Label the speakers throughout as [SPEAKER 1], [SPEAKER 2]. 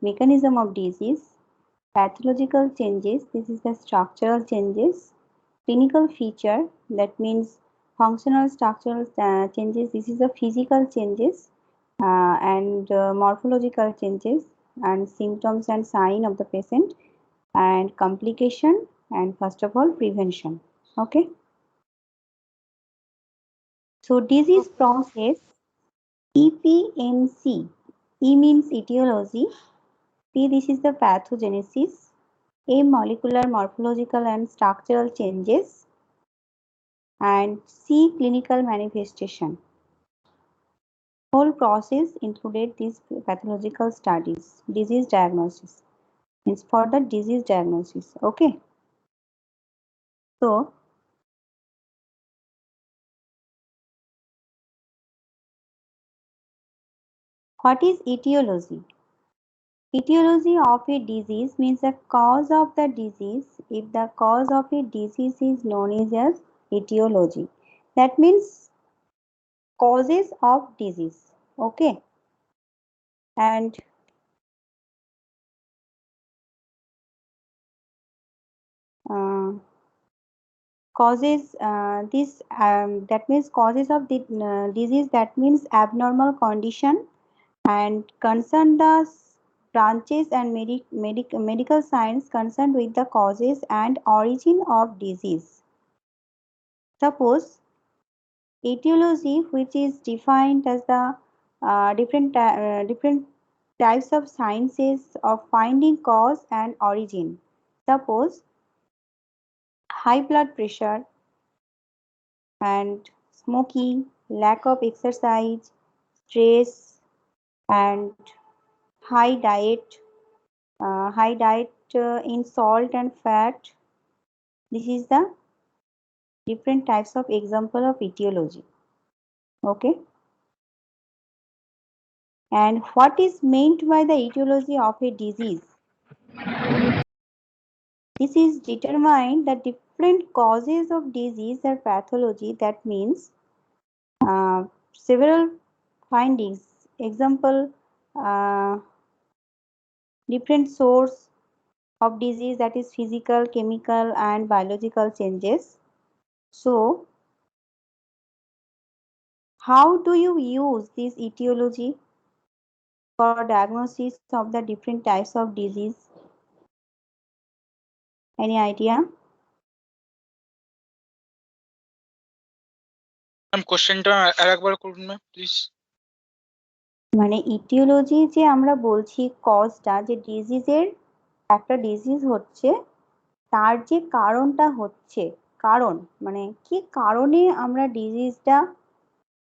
[SPEAKER 1] mechanism of disease, pathological changes, this is the structural changes, clinical feature, that means functional structural changes, this is the physical changes, and morphological changes, and symptoms and sign of the patient, and complication, and first of all prevention. Okay, so disease process, EPMC. E means etiology, P this is the pathogenesis, A molecular, morphological and structural changes, and C clinical manifestation. Whole process included these pathological studies, disease diagnosis, means for the disease diagnosis. Okay, so what is etiology? Etiology of a disease means the cause of the disease. If the cause of a disease is known as etiology, that means causes of disease. Okay, and causes this that means causes of the disease, that means abnormal condition, and concern the branches and medical science concerned with the causes and origin of disease. Suppose etiology, which is defined as the different types of sciences of finding cause and origin. Suppose high blood pressure and smoking, lack of exercise, stress, and high diet, in salt and fat. This is the different types of example of etiology. Okay. And what is meant by the etiology of a disease? This is determined the different causes of disease or pathology. That means several findings. Example, different source of disease, that is physical, chemical and biological changes. So how do you use this etiology for diagnosis of the different types of disease? Any idea?
[SPEAKER 2] কোশ্চেনটা আরেকবার করুন ma'am please.
[SPEAKER 1] মানে aetiology যে আমরা বলছি কজটা, যে ডিজিজের একটা disease হচ্ছে তার যে কারণটা হচ্ছে, কারণ মানে কি কারণে আমরা ডিজিজটা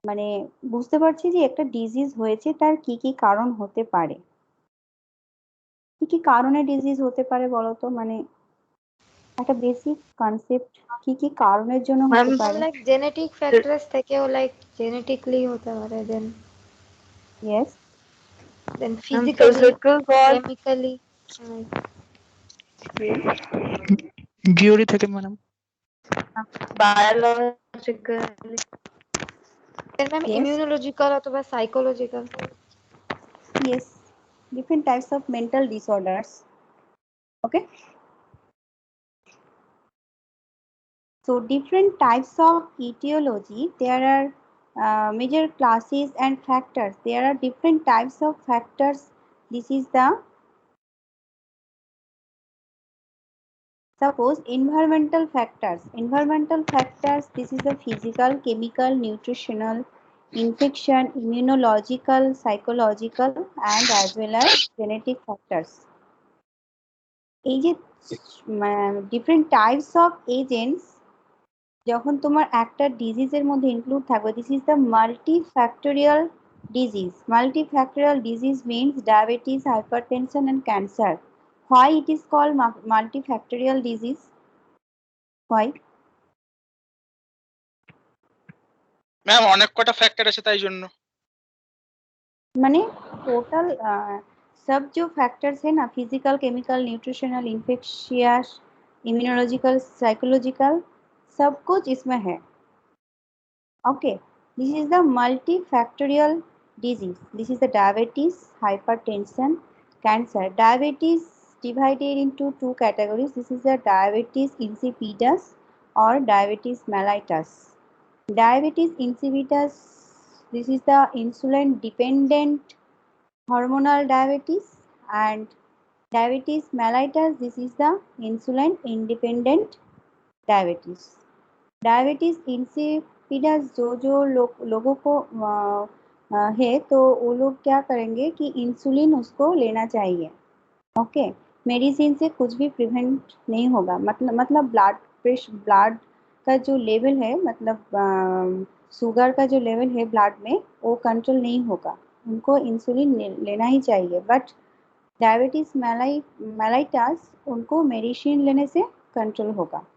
[SPEAKER 1] মানে বুঝতে পারছি যে একটা ডিজিজ হয়েছে, তার কি কি কারণ হতে পারে, কি কি কারণে ডিজিজ হতে পারে বলতো, মানে একটা বেসিক কনসেপ্ট, কি কি কারণের জন্য হতে পারে।
[SPEAKER 3] লাইক জেনেটিক ফ্যাক্টরস থেকেও লাইক জেনেটিকলি হতে পারে, দেন
[SPEAKER 1] ইয়েস,
[SPEAKER 3] দেন ফিজিক্যালি, কেমিক্যালি,
[SPEAKER 4] জিওরি থেকে ম্যাডাম,
[SPEAKER 3] বায়োলজিক্যালি, দেন ম্যাম ইমিউনোলজিক্যাল অথবা psychological.
[SPEAKER 1] yes, different types of mental disorders. Okay, so different types of etiology, there are major classes and factors. There are different types of factors. This is the, suppose environmental factors. Environmental factors, this is the physical, chemical, nutritional, infection, immunological, psychological and as well as genetic factors. এই যে different types of agents যখন তোমার একটা ডিজিজের মধ্যে include থাকবে, this is the multifactorial disease. Multifactorial disease means diabetes, hypertension and cancer. Why it is called multifactorial disease? Why?
[SPEAKER 2] Ma'am অনেক কটা factor আছে তাই জন্য।
[SPEAKER 1] माने टोटल सब जो फैक्टर्स है ना, physical, chemical, nutritional, infectious, immunological, psychological, सब कुछ इसमें है। Okay, this is the multifactorial disease. This is the diabetes, hypertension, Cancer. Diabetes divided into two categories. This is the diabetes insipidus or diabetes mellitus. Diabetes insipidus, this is the insulin dependent hormonal diabetes, and diabetes mellitus, this is the insulin independent diabetes. Diabetes insipidus जो लोगों को है तो वो लोग क्या करेंगे कि इंसुलिन उसको लेना चाहिए. ओके, मेडिसिन से कुछ भी प्रिवेंट नहीं होगा. मतलब ब्लड का जो लेवल है, मतलब शुगर का जो लेवल है ब्लड में, वो कंट्रोल नहीं होगा. उनको इंसुलिन लेना ही चाहिए. बट डायबिटीज मेलाइटस उनको मेडिसिन लेने से कंट्रोल होगा.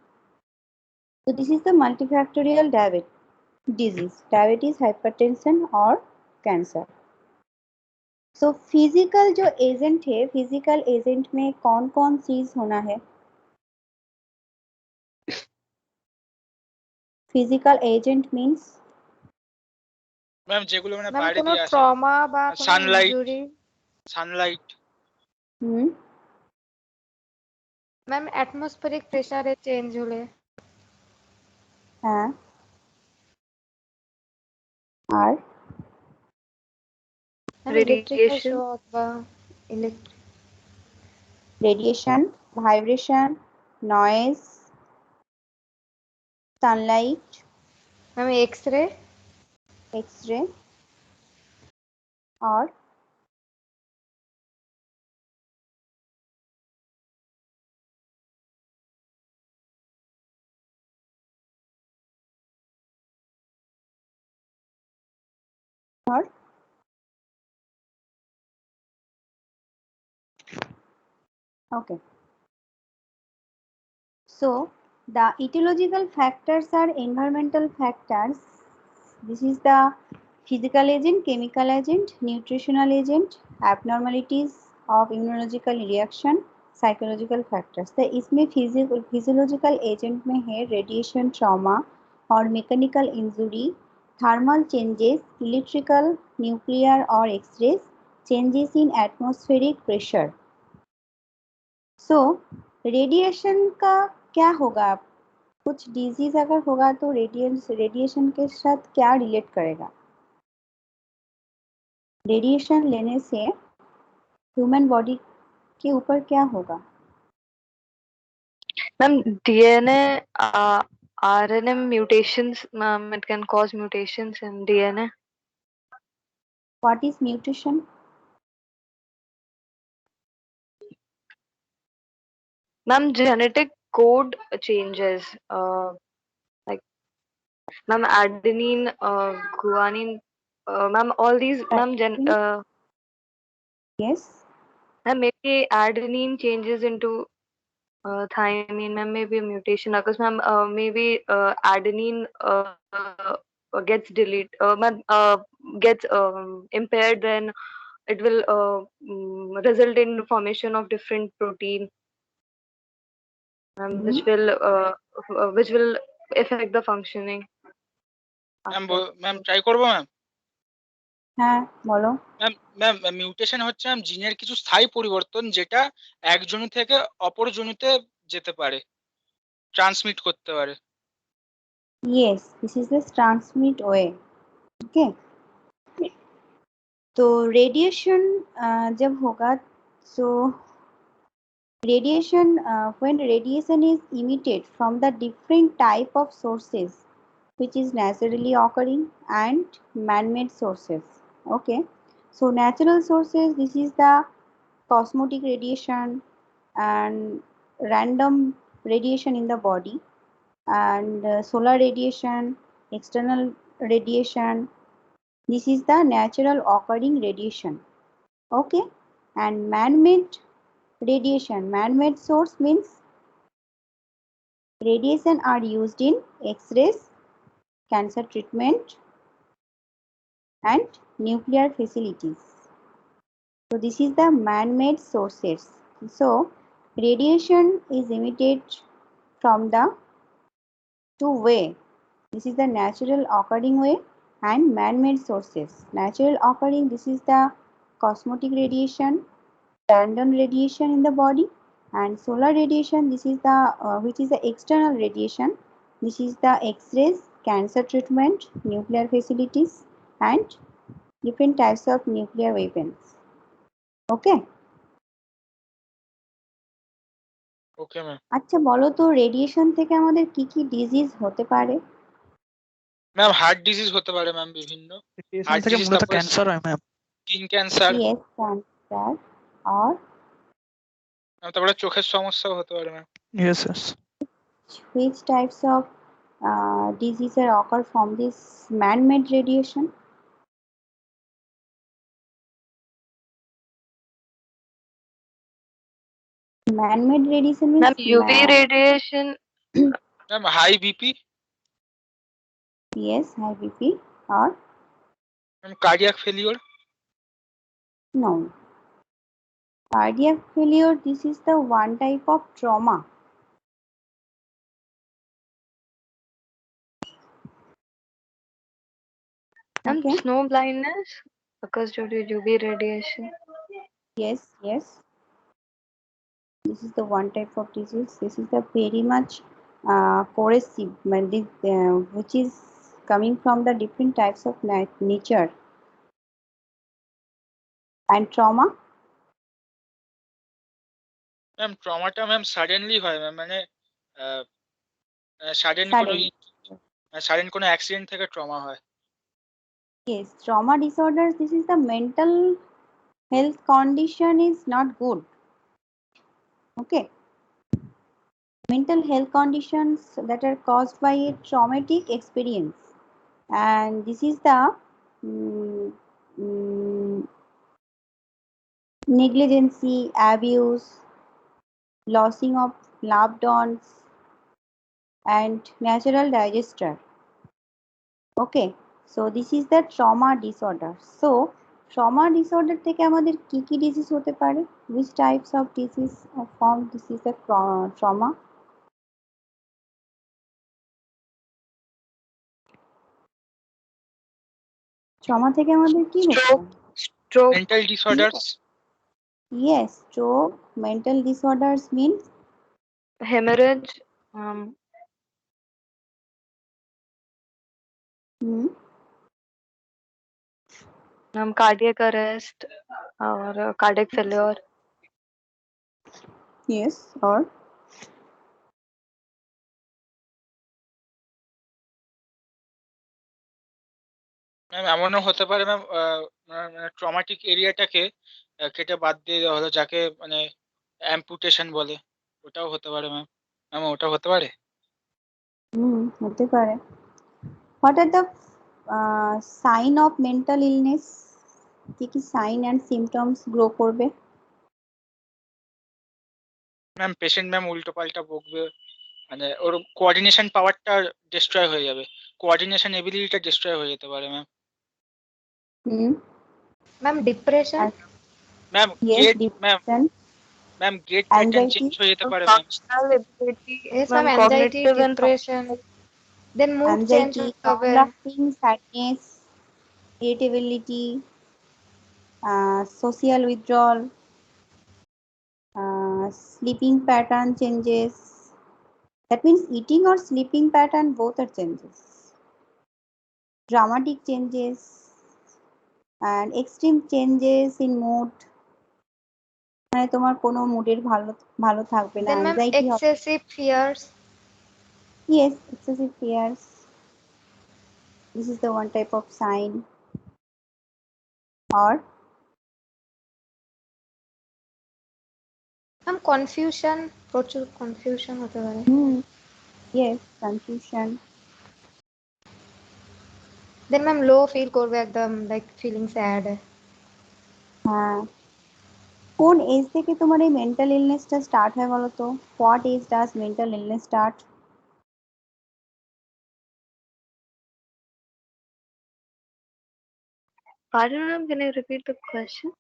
[SPEAKER 1] So this is the multifactorial disease, diabetes, hypertension और cancer. So physical जो एजेंट है, फिजिकल एजेंट में कौन कौन चीज होना है? फिजिकल एजेंट मीन्स
[SPEAKER 2] ম্যাম যেগুলো মানে
[SPEAKER 3] ম্যাম
[SPEAKER 2] বাইরে
[SPEAKER 3] কোনো
[SPEAKER 2] দিয়ে আসে,
[SPEAKER 3] ট্রমা বা কোনো
[SPEAKER 2] sunlight
[SPEAKER 3] injury,
[SPEAKER 2] sunlight
[SPEAKER 3] ma'am atmospheric প্রেসারে চেঞ্জ হলে,
[SPEAKER 1] হ্যাঁ, আর
[SPEAKER 3] ইলেকট্রিক্যাল
[SPEAKER 4] Radiation.
[SPEAKER 3] শক বা electric,
[SPEAKER 1] radiation, vibration, noise, sunlight,
[SPEAKER 3] ma'am x-ray,
[SPEAKER 1] x-ray और okay. So the etiological factors are environmental factors. This is the physical agent, chemical agent, nutritional agent, abnormalities of immunological reaction, psychological factors. तो इसमें physiological agent में है radiation, trauma और mechanical injury, thermal changes, electrical, nuclear और X-rays, changes in atmospheric pressure. So radiation का क्या होगा? कुछ डिजीज अगर होगा तो रेडिएशन के साथ क्या रिलेट करेगा? रेडिएशन लेने से ह्यूमन बॉडी के ऊपर क्या होगा?
[SPEAKER 4] Ma'am, DNA, RNA mutations, ma'am, it can cause mutations in DNA.
[SPEAKER 1] What is mutation?
[SPEAKER 4] Ma'am, genetic code changes, like, ma'am, adenine, guanine, ma'am, all these, ma'am,
[SPEAKER 1] yes,
[SPEAKER 4] ma'am, maybe adenine changes into thymine, ma'am, maybe a mutation occurs, ma'am, maybe adenine gets deleted, ma'am, gets impaired, then it will result in formation of different protein, which will affect the functioning
[SPEAKER 2] ma'am
[SPEAKER 4] after.
[SPEAKER 2] Ma'am try করবো ma'am.
[SPEAKER 1] হ্যাঁ বলো.
[SPEAKER 2] Ma'am mutation হচ্ছে ma'am জিনের কিছু স্থায়ী পরিবর্তন যেটা এক জনি থেকে অপর জনিতে যেতে পারে, ট্রান্সমিট করতে পারে.
[SPEAKER 1] Yes, this is the transmit way. Okay, तो रेडिएशन जब होगा तो radiation, when radiation is emitted from the different type of sources which is naturally occurring and man-made sources. Okay, so natural sources, this is the cosmetic radiation and random radiation in the body, and solar radiation, external radiation, this is the natural occurring radiation. Okay, and man-made radiation, man-made source means radiation are used in X-rays, cancer treatment and nuclear facilities. So this is the man-made sources. So radiation is emitted from the two way. This is the natural occurring way and man-made sources. Natural occurring, this is the cosmetic radiation, random radiation in the body, and solar radiation, this is the which is the external radiation. This is the X-rays, cancer treatment, nuclear facilities, and different types of nuclear weapons. Okay.
[SPEAKER 2] Okay ma'am.
[SPEAKER 1] আচ্ছা বলো তো radiation থেকে আমাদের কি কি disease হতে পারে?
[SPEAKER 2] Ma'am heart disease হতে পারে ম্যাম, বিভিন্ন
[SPEAKER 5] রেডিয়েশন
[SPEAKER 2] হার্ট
[SPEAKER 5] থেকে
[SPEAKER 2] ডিজিজ,
[SPEAKER 5] মূলত
[SPEAKER 2] তারপরে
[SPEAKER 5] ক্যান্সার হয় ma'am.
[SPEAKER 2] Skin cancer,
[SPEAKER 1] Yes, cancer or
[SPEAKER 2] তারপরে চোখের সমস্যাও হতে পারে ma'am.
[SPEAKER 5] Yes yes.
[SPEAKER 1] which types of diseases occur from this man-made radiation? Man-made radiation means
[SPEAKER 4] Ma'am, UV radiation.
[SPEAKER 2] Ma'am hi BP,
[SPEAKER 1] yes, high BP or
[SPEAKER 2] ma'am cardiac failure,
[SPEAKER 1] no. Cardiac failure, this is the one type of trauma.
[SPEAKER 4] Ma'am,
[SPEAKER 1] Okay.
[SPEAKER 4] snow blindness occurs due to UV radiation.
[SPEAKER 1] Yes, yes. This is the one type of disease. This is the very much corrosive, which is coming from the different types of nature. And trauma?
[SPEAKER 2] Ma'am ট্রমাটা ma'am suddenly হয় ma'am, মানে sudden কোনো accident থেকে trauma হয়।
[SPEAKER 1] Yes, trauma disorders, this is the mental health condition is not good. Okay. Mental health conditions that are caused by a traumatic experience. And this is the negligence, abuse, losing of loved ones, and natural disaster. Okay, so this is the trauma disorder. So trauma disorder থেকে আমাদের কি কি disease হতে পারে? Which types of disease form this is a trauma? Trauma থেকে আমাদের কি হতে পারে?
[SPEAKER 4] Stroke.
[SPEAKER 2] Mental disorders,
[SPEAKER 1] Yes, stroke, mental disorders means
[SPEAKER 4] Hemorrhage. Cardiac arrest or cardiac failure.
[SPEAKER 1] yes, or
[SPEAKER 2] ma'am এমনও হতে পারে ম্যাম ট্রমাটিক এরিয়াটাকে কেটে বাদ দিয়ে দেওয়া হলো, যাকে মানে অ্যাম্পুটেশন বলে, ওটাও হতে পারে ম্যাম। ম্যাম ওটা হতে পারে।
[SPEAKER 1] হতে পারে। What are the sign of mental illness? কি কি সাইন অ্যান্ড সিমটমস গ্রো করবে?
[SPEAKER 2] ম্যাম পেশেন্ট ম্যাম উল্টো পাল্টা বকবে, মানে ওর কোঅর্ডিনেশন পাওয়ারটা ডিস্ট্রয় হয়ে যাবে, কোঅর্ডিনেশন এবিলিটিটা ডিস্ট্রয় হয়ে যেতে পারে ma'am.
[SPEAKER 3] Ma'am, depression.
[SPEAKER 2] Ma'am
[SPEAKER 1] Yes,
[SPEAKER 2] get
[SPEAKER 1] depression,
[SPEAKER 2] ma'am get pattern
[SPEAKER 1] anxiety,
[SPEAKER 2] change হয়ে যেতে পারে ma'am.
[SPEAKER 4] Functional ability.
[SPEAKER 3] Yes,
[SPEAKER 4] Ma'am,
[SPEAKER 3] ma'am, anxiety,
[SPEAKER 4] cognitive and
[SPEAKER 3] depression. Then mood change
[SPEAKER 1] anxiety,
[SPEAKER 3] হবে.
[SPEAKER 1] long-lasting sadness, irritability, social withdrawal, sleeping pattern changes. That means eating or sleeping pattern both are changes. Dramatic changes and extreme changes in mood. মানে তোমার কোনো মুডের ভালো থাকবে না,
[SPEAKER 3] Then ma'am,
[SPEAKER 1] anxiety হবে।
[SPEAKER 3] excessive fears.
[SPEAKER 1] Yes, excessive fears. This is the one type of sign. Or
[SPEAKER 3] Ma'am, confusion. প্রচুর confusion হতে পারে.
[SPEAKER 1] yes, confusion.
[SPEAKER 3] Then ma'am, low feel করবে একদম, like feeling sad.
[SPEAKER 1] হ্যাঁ, কোন এজ থেকে তোমার এই মেন্টাল ইলনেসটা স্টার্ট হয় বলো তো? What age does mental illness start?
[SPEAKER 4] Pardon, ma'am, can you repeat the question?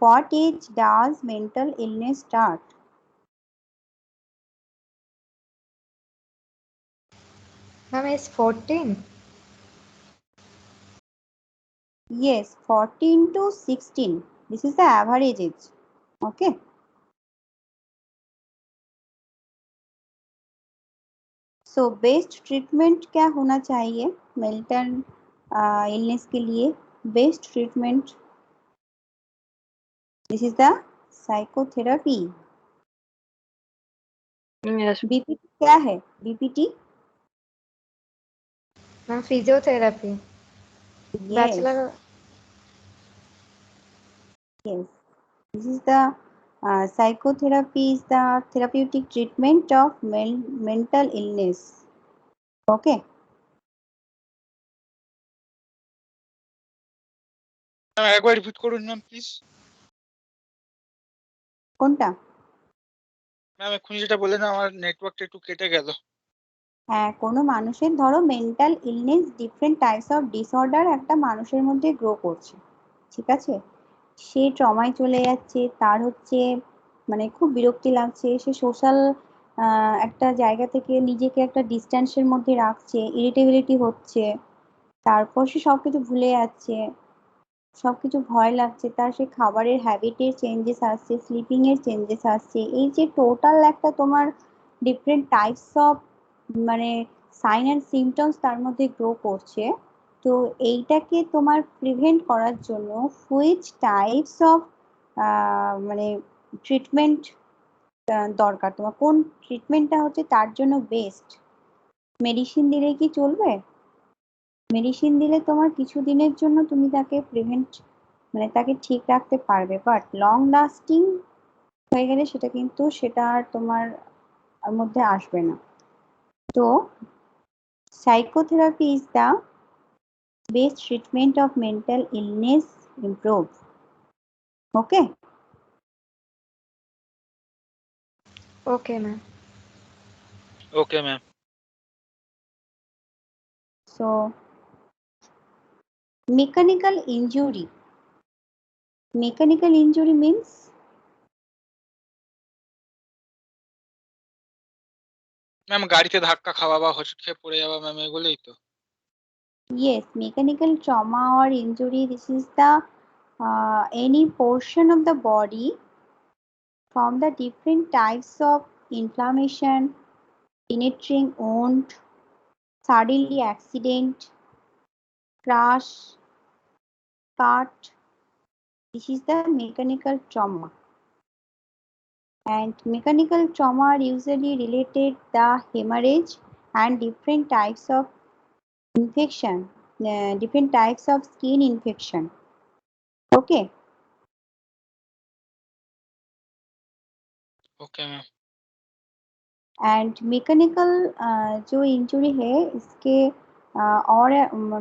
[SPEAKER 1] What age does mental illness start?
[SPEAKER 3] Ma'am, is 14.
[SPEAKER 1] Yes, 14 to 16. This is the average age. Okay. So best treatment क्या होना चाहिए mental illness के लिए? Best treatment, this is the psychotherapy.
[SPEAKER 4] Yes.
[SPEAKER 1] BPT क्या है? BPT,
[SPEAKER 3] ma'am physiotherapy
[SPEAKER 1] yes,
[SPEAKER 3] bachelor.
[SPEAKER 1] yes. This is the psychotherapy is the therapeutic treatment of mental illness. Okay.
[SPEAKER 2] Ma'am একবার repeat করুন ma'am please.
[SPEAKER 1] কোনটা?
[SPEAKER 2] Ma'am এক্ষুনি যেটা বললেন আমার নেটওয়ার্কটা একটু কেটে গেল।
[SPEAKER 1] হ্যাঁ, কোনো মানুষের ধরো mental illness, different types of disorder একটা মানুষের মধ্যে গ্রো করছে, ঠিক আছে? সে ট্রমায় চলে যাচ্ছে, তার হচ্ছে মানে খুব বিরক্তি লাগছে, সে সোশ্যাল একটা জায়গা থেকে নিজেকে একটা ডিস্ট্যান্সের মধ্যে রাখছে, ইরিটেবিলিটি হচ্ছে, তারপর সে সবকিছু ভুলে যাচ্ছে, সবকিছু ভয় লাগছে, তার সে খাবারের হ্যাবিটের চেঞ্জেস আসছে, স্লিপিং এর চেঞ্জেস আসছে, এই যে টোটাল একটা তোমার ডিফারেন্ট টাইপস অফ মানে সাইন অ্যান্ড সিমটমস তার মধ্যে গ্রো করছে। তো এইটাকে তোমার প্রিভেন্ট করার জন্য হুইচ টাইপস অফ মানে ট্রিটমেন্ট দরকার, তোমার কোন ট্রিটমেন্টটা হচ্ছে তার জন্য বেস্ট? মেডিসিন দিলে কি চলবে? মেডিসিন দিলে তোমার কিছু দিনের জন্য তুমি তাকে প্রিভেন্ট মানে তাকে ঠিক রাখতে পারবে, বাট লং লাস্টিং হয়ে গেলে সেটা কিন্তু সেটা আর তোমার মধ্যে আসবে না। তো psychotherapy is the best treatment of mental illness improve. Okay.
[SPEAKER 3] Okay ma'am.
[SPEAKER 2] Okay ma'am.
[SPEAKER 1] So mechanical injury. Mechanical injury means
[SPEAKER 2] ma'am গাড়িতে ধাক্কা খাওয়া বা হোঁচট খেয়ে পড়ে যাওয়া ম্যাম এগুলোই তো?
[SPEAKER 1] yes, mechanical trauma or injury. This is the any portion of the body from the different types of inflammation, penetrating wound, suddenly accident, crash, cut. This is the mechanical trauma. And mechanical trauma are usually related the hemorrhage and different types of infection, different types of skin infection. Okay.
[SPEAKER 2] Okay ma'am.
[SPEAKER 1] And mechanical जो injury है इसके और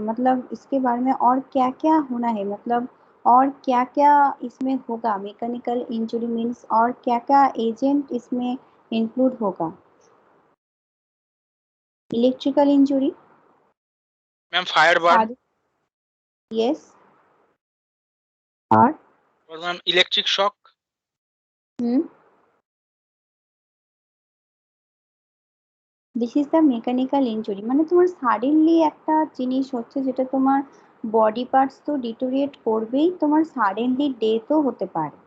[SPEAKER 1] मतलब इसके बारे में और क्या क्या होना है, मतलब और क्या क्या इसमें होगा? मैकेनिकल इंजरी मीन्स और क्या क्या एजेंट इसमें इंक्लूड होगा? Electrical injury,
[SPEAKER 2] ma'am fire burn
[SPEAKER 1] yes, और
[SPEAKER 2] ma'am electric shock.
[SPEAKER 1] This is the mechanical injury, মানে তোমার সাডেনলি একটা জিনিস হচ্ছে যেটা তোমার বডি পার্টস তো ডিটোরিয়েট করবেই, তোমার সাডেনলি ডেথও হতে পারে।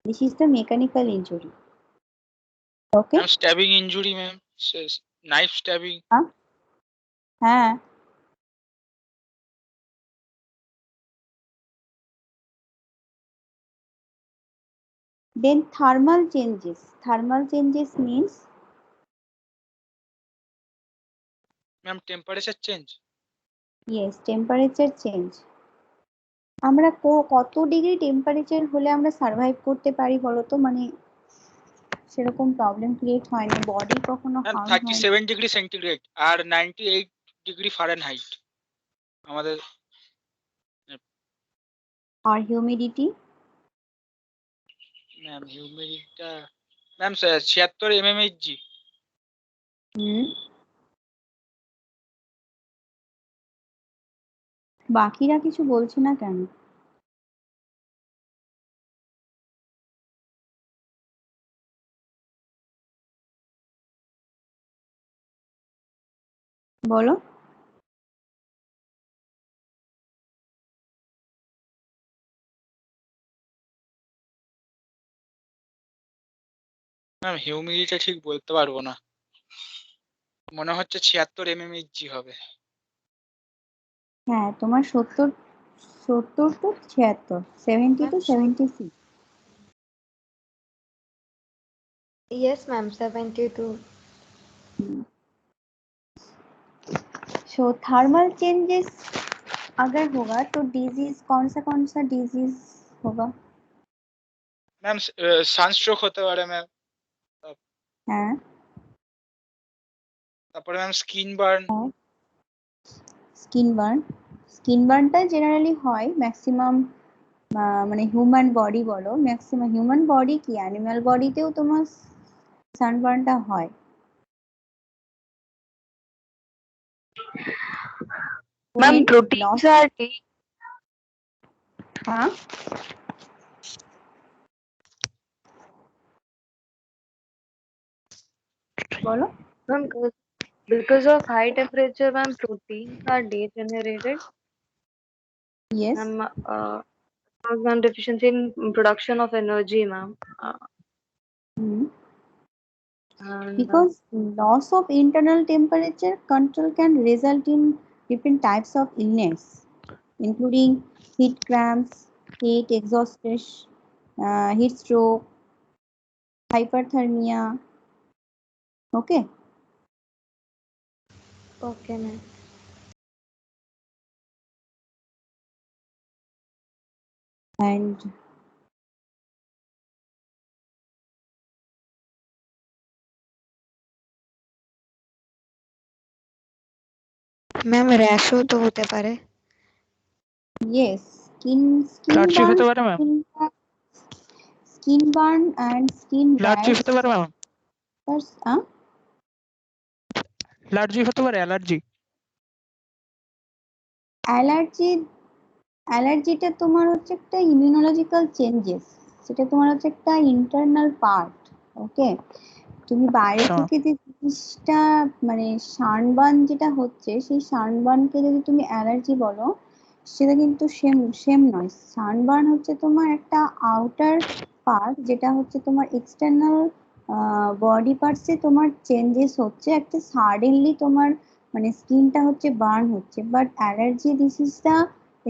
[SPEAKER 1] This is the mechanical injury. Okay.
[SPEAKER 2] Ma'am stabbing injury ma'am, knife stabbing.
[SPEAKER 1] হ্যাঁ, then thermal changes. Thermal changes means
[SPEAKER 2] ma'am temperature change.
[SPEAKER 1] Yes, temperature change. আমরা কত ডিগ্রি টেম্পারেচার হলে আমরা সার্ভাইভ করতে পারি বলো তো? মানে সেরকম প্রবলেম ক্রিয়েট হয় না, বডি কখনো
[SPEAKER 2] ম্যাম
[SPEAKER 1] হার্ম হয় না।
[SPEAKER 2] 37 ডিগ্রি সেন্টিগ্রেড আর 98 ডিগ্রি ফারেনহাইট আমাদের।
[SPEAKER 1] আর হিউমিডিটি?
[SPEAKER 2] ম্যাম হিউমিডিটিটা ম্যাম 76 mmHg।
[SPEAKER 1] হুম, বাকিরা কিছু বলছে না কেন? বলো।
[SPEAKER 2] ম্যাম হিউমিডিটি ঠিক বলতে পারবো না, মনে হচ্ছে 76 mmHg হবে।
[SPEAKER 1] হ্যাঁ, তোমার 70 to 76, 70 to 76.
[SPEAKER 3] Yes, ma'am. 72.
[SPEAKER 1] So thermal changes अगर होगा तो डिजीज कौन सा डिजीज होगा?
[SPEAKER 2] ম্যাম সানস্ট্রোক হতে পারে ম্যাম,
[SPEAKER 1] হ্যাঁ,
[SPEAKER 2] তারপরে ম্যাম স্কিন বার্ন।
[SPEAKER 1] স্কিন বার্নটা জেনারেলি হয় ম্যাক্সিমাম, মানে হিউম্যান বডি বলো, ম্যাক্সিমাম হিউম্যান বডি কি অ্যানিমাল বডিতেও তোমার সানবার্নটা হয়।
[SPEAKER 4] Ma'am,
[SPEAKER 1] When
[SPEAKER 4] proteins
[SPEAKER 1] loss,
[SPEAKER 4] are
[SPEAKER 1] हाँ बोलो।
[SPEAKER 4] ma'am, because of high temperature, ma'am, proteins are degenerated.
[SPEAKER 1] Yes.
[SPEAKER 4] Ma'am, ma'am, deficiency in production of energy, ma'am. And
[SPEAKER 1] Because loss of internal temperature control can result in different types of illness, including heat cramps, heat exhaustion, heat stroke, hyperthermia. Okay.
[SPEAKER 3] Okay, ma'am.
[SPEAKER 1] And
[SPEAKER 3] ma'am র্যাশও তো হতে পারে।
[SPEAKER 1] yes, skin
[SPEAKER 5] allergy
[SPEAKER 1] burn,
[SPEAKER 5] হতে পারে ma'am,
[SPEAKER 1] skin burn and skin
[SPEAKER 5] allergy
[SPEAKER 1] rash.
[SPEAKER 5] হতে পারে ma'am,
[SPEAKER 1] That's
[SPEAKER 5] allergy হতে পারে, অ্যালার্জি।
[SPEAKER 1] অ্যালার্জিটা তোমার হচ্ছে একটা ইমিউনোলজিক্যাল চেঞ্জেস, সেটা তোমার হচ্ছে একটা ইন্টারনাল পার্ট। ওকে, তুমি বাইরে
[SPEAKER 5] আচ্ছা
[SPEAKER 1] থেকে যে জিনিসটা মানে সানবার্ন যেটা হচ্ছে, সেই সানবার্নকে যদি তুমি অ্যালার্জি বলো, সেটা কিন্তু সেম নয়। সানবার্ন হচ্ছে তোমার একটা আউটার পার্ট, যেটা হচ্ছে তোমার এক্সটার্নাল বডি পার্টসে তোমার চেঞ্জেস হচ্ছে, একটা সাডেনলি তোমার মানে স্কিনটা হচ্ছে বার্ন হচ্ছে। But allergy this is the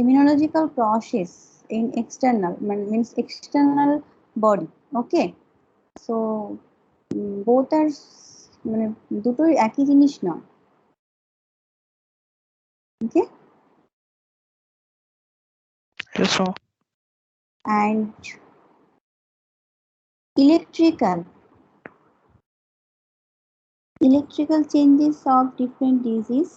[SPEAKER 1] immunological process in external means external body. Okay, so both are মানে দুটোই একই জিনিস নয়। ওকে,
[SPEAKER 5] yes ma'am.
[SPEAKER 1] and electrical changes of different disease.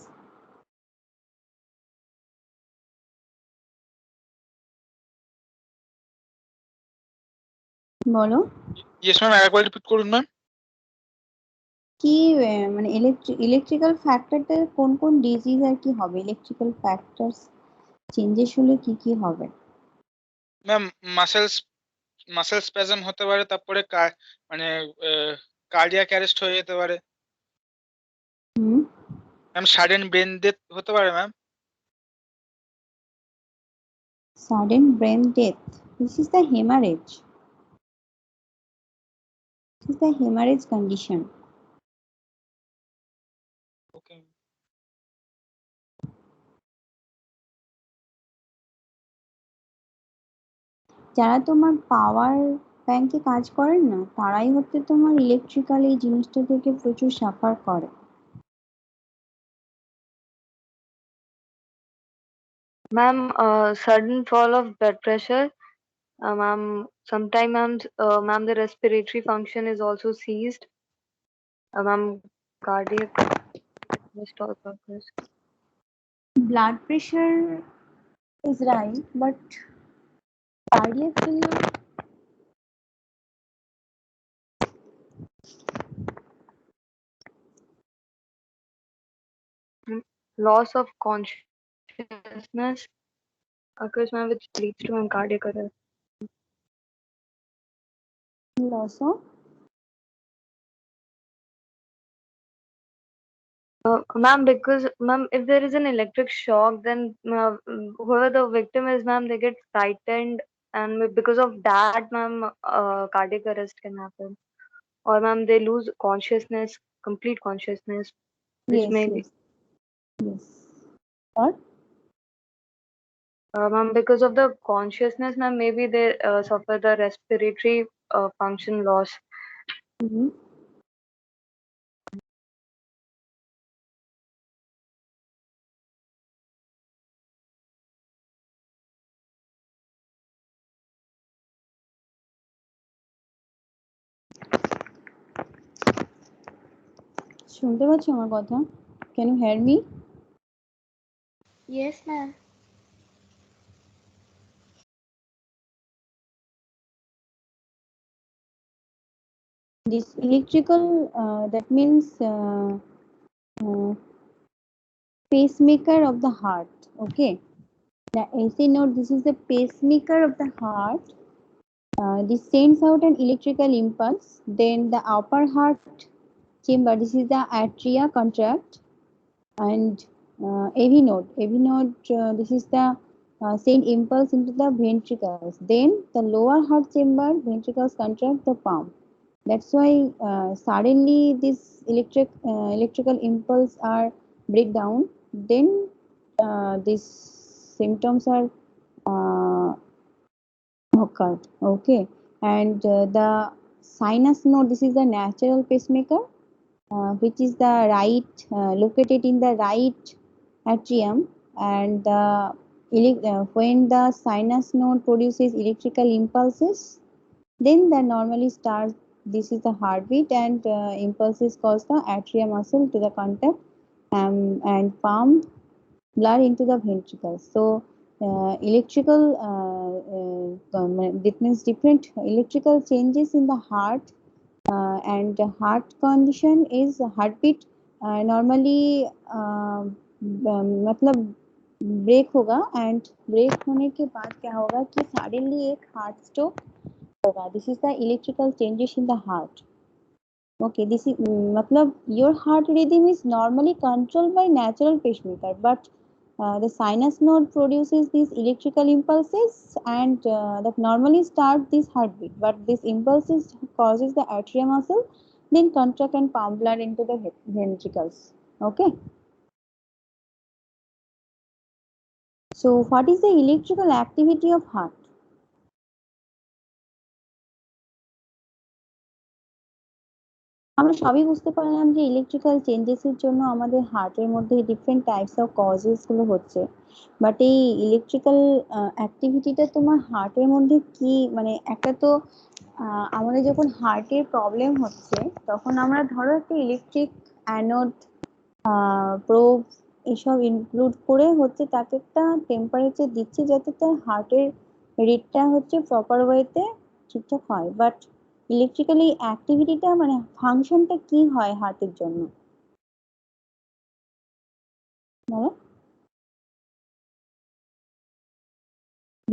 [SPEAKER 1] বলো
[SPEAKER 2] ইয়েস ম্যাম, আরেকবার রিপিট করুন ম্যাম।
[SPEAKER 1] কি মানে ইলেকট্রিক্যাল ফ্যাক্টরটা কোন কোন ডিজিজ আর কি হবে, ইলেকট্রিক্যাল ফ্যাক্টরস চেঞ্জেস হলে কি কি হবে?
[SPEAKER 2] ম্যাম মাসেল স্প্যাজম হতে পারে, তারপরে মানে কার্ডিয়াক অ্যারেস্ট হয়ে যেতে পারে ম্যাম, সাডেন ব্রেন ডেথ হতে পারে ma'am.
[SPEAKER 1] Sudden brain death, this is the hemorrhage. This is the hemorrhage condition.
[SPEAKER 2] ওকে
[SPEAKER 1] যারা তোমার পাওয়ার ব্যাংকে কাজ করেন না, তারাই হচ্ছে তোমার ইলেকট্রিক্যাল এই জিনিসটা থেকে প্রচুর সাফার করে।
[SPEAKER 4] ma'am, sudden fall of blood pressure. Ma'am, sometimes, ma'am, the respiratory function is also ceased. Ma'am, cardiac arrest also occurs.
[SPEAKER 1] Blood pressure is right, but cardiac failure,
[SPEAKER 4] Loss of consciousness occurs, ma'am, which leads to cardiac arrest.
[SPEAKER 1] loss of
[SPEAKER 4] Ma'am, because ma'am, if there is an electric shock, then whoever the victim is, ma'am, they get frightened, and because of that, ma'am, cardiac arrest can happen. or ma'am they lose consciousness, complete consciousness, which
[SPEAKER 1] Yes,
[SPEAKER 4] may
[SPEAKER 1] yes, yes. Or
[SPEAKER 4] ma'am, because of the consciousness, ma'am, maybe they suffer the respiratory function loss.
[SPEAKER 1] mhm. শুনতে পাচ্ছ আমার কথা? Can you hear me?
[SPEAKER 3] Yes, ma'am.
[SPEAKER 1] This electrical, that means pacemaker of the heart. Okay. The AC node, this is the pacemaker of the heart. This sends out an electrical impulse. Then the upper heart chamber, this is the atria contract, and AV node. AV node, this is the send impulse into the ventricles. Then the lower heart chamber, ventricles contract the pump. That's why suddenly this electrical impulse are break down. Then these symptoms are uh, occurred. Okay, and the sinus node. This is the natural pacemaker, which is the right located in the right atrium, and when the sinus node produces electrical impulses, then the normally starts. This is the heartbeat, and impulses cause the atrial muscle to the contact and pump blood into the ventricles. So that means different electrical changes in the heart, and heart condition is heartbeat normally मतलब break होगा, and break होने के बाद क्या होगा कि suddenly एक heart stroke होगा. This is the electrical changes in the heart. Okay, this is matlab your heart rhythm is normally controlled by natural pacemaker, but the sinus node produces these electrical impulses, and that normally start this heartbeat. But this impulses causes the atrial muscle, then contract and pump blood into the ventricles. Okay. So, what is the electrical activity of heart? আমরা সবই বুঝতে পারলাম যে electrical চেঞ্জেসের জন্য আমাদের হার্টের মধ্যে different types of causes গুলো হচ্ছে, বাট এই ইলেকট্রিক্যাল অ্যাক্টিভিটিটা তোমার হার্টের মধ্যে কি মানে একটা তো আমাদের যখন হার্টের প্রবলেম হচ্ছে তখন আমরা ধরো একটা ইলেকট্রিক অ্যানোড প্রোব এসব ইনক্লুড করে হচ্ছে তাকে একটা টেম্পারেচার দিচ্ছে যাতে তার হার্টের রেটটা হচ্ছে প্রপার ওয়েতে ঠিকঠাক হয়, বাট ইলেকট্রিক্যালি অ্যাক্টিভিটিটা মানে ফাংশনটা কি হয় হার্টের জন্য বলো?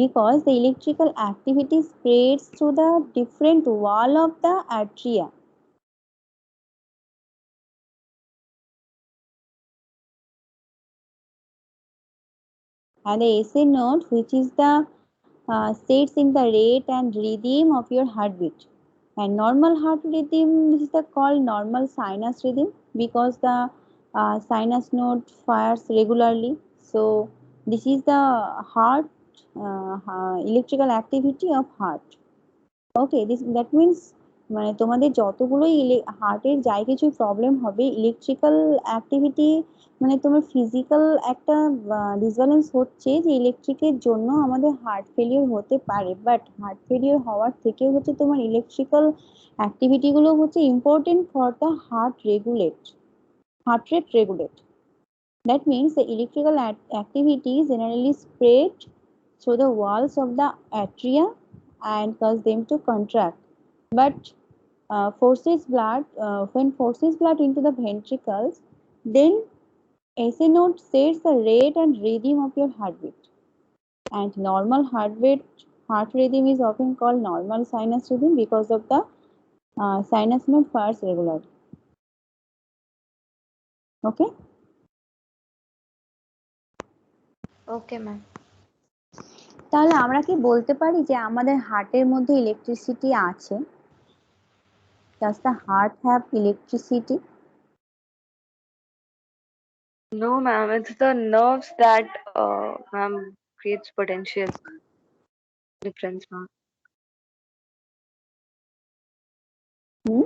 [SPEAKER 1] Because the electrical activity spreads through the different wall of the atria. And the AC node, which is the sets in the rate and rhythm of your heartbeat. And normal heart rhythm, this is the called normal sinus rhythm, because the sinus node fires regularly. So this is the heart electrical activity of heart. Okay, this that means মানে তোমাদের যতগুলোই হার্টের যাই কিছু problem হবে electrical activity মানে তোমার physical একটা disbalance হচ্ছে যে ইলেকট্রিকের জন্য আমাদের হার্ট ফেলিওর হতে পারে, বাট হার্ট ফেলিওর হওয়ার থেকে হচ্ছে তোমার ইলেকট্রিক্যাল অ্যাক্টিভিটি গুলো হচ্ছে important for the heart rate regulate. That means the electrical activity generally spread through the walls of the atria and cause them to contract. But when forces blood into the ventricles, then AC node sets the rate and rhythm of your heartbeat. And normal heart rhythm is often called normal sinus rhythm because of the sinus node fires regularly. Okay.
[SPEAKER 3] Okay, ma'am.
[SPEAKER 1] তাহলে আমরা কি বলতে পারি যে আমাদের হার্টের মধ্যে electricity আছে? Does the heart have electricity?
[SPEAKER 4] No, ma'am. It's the nerves that, ma'am, creates potential difference, ma'am.
[SPEAKER 1] Hmm?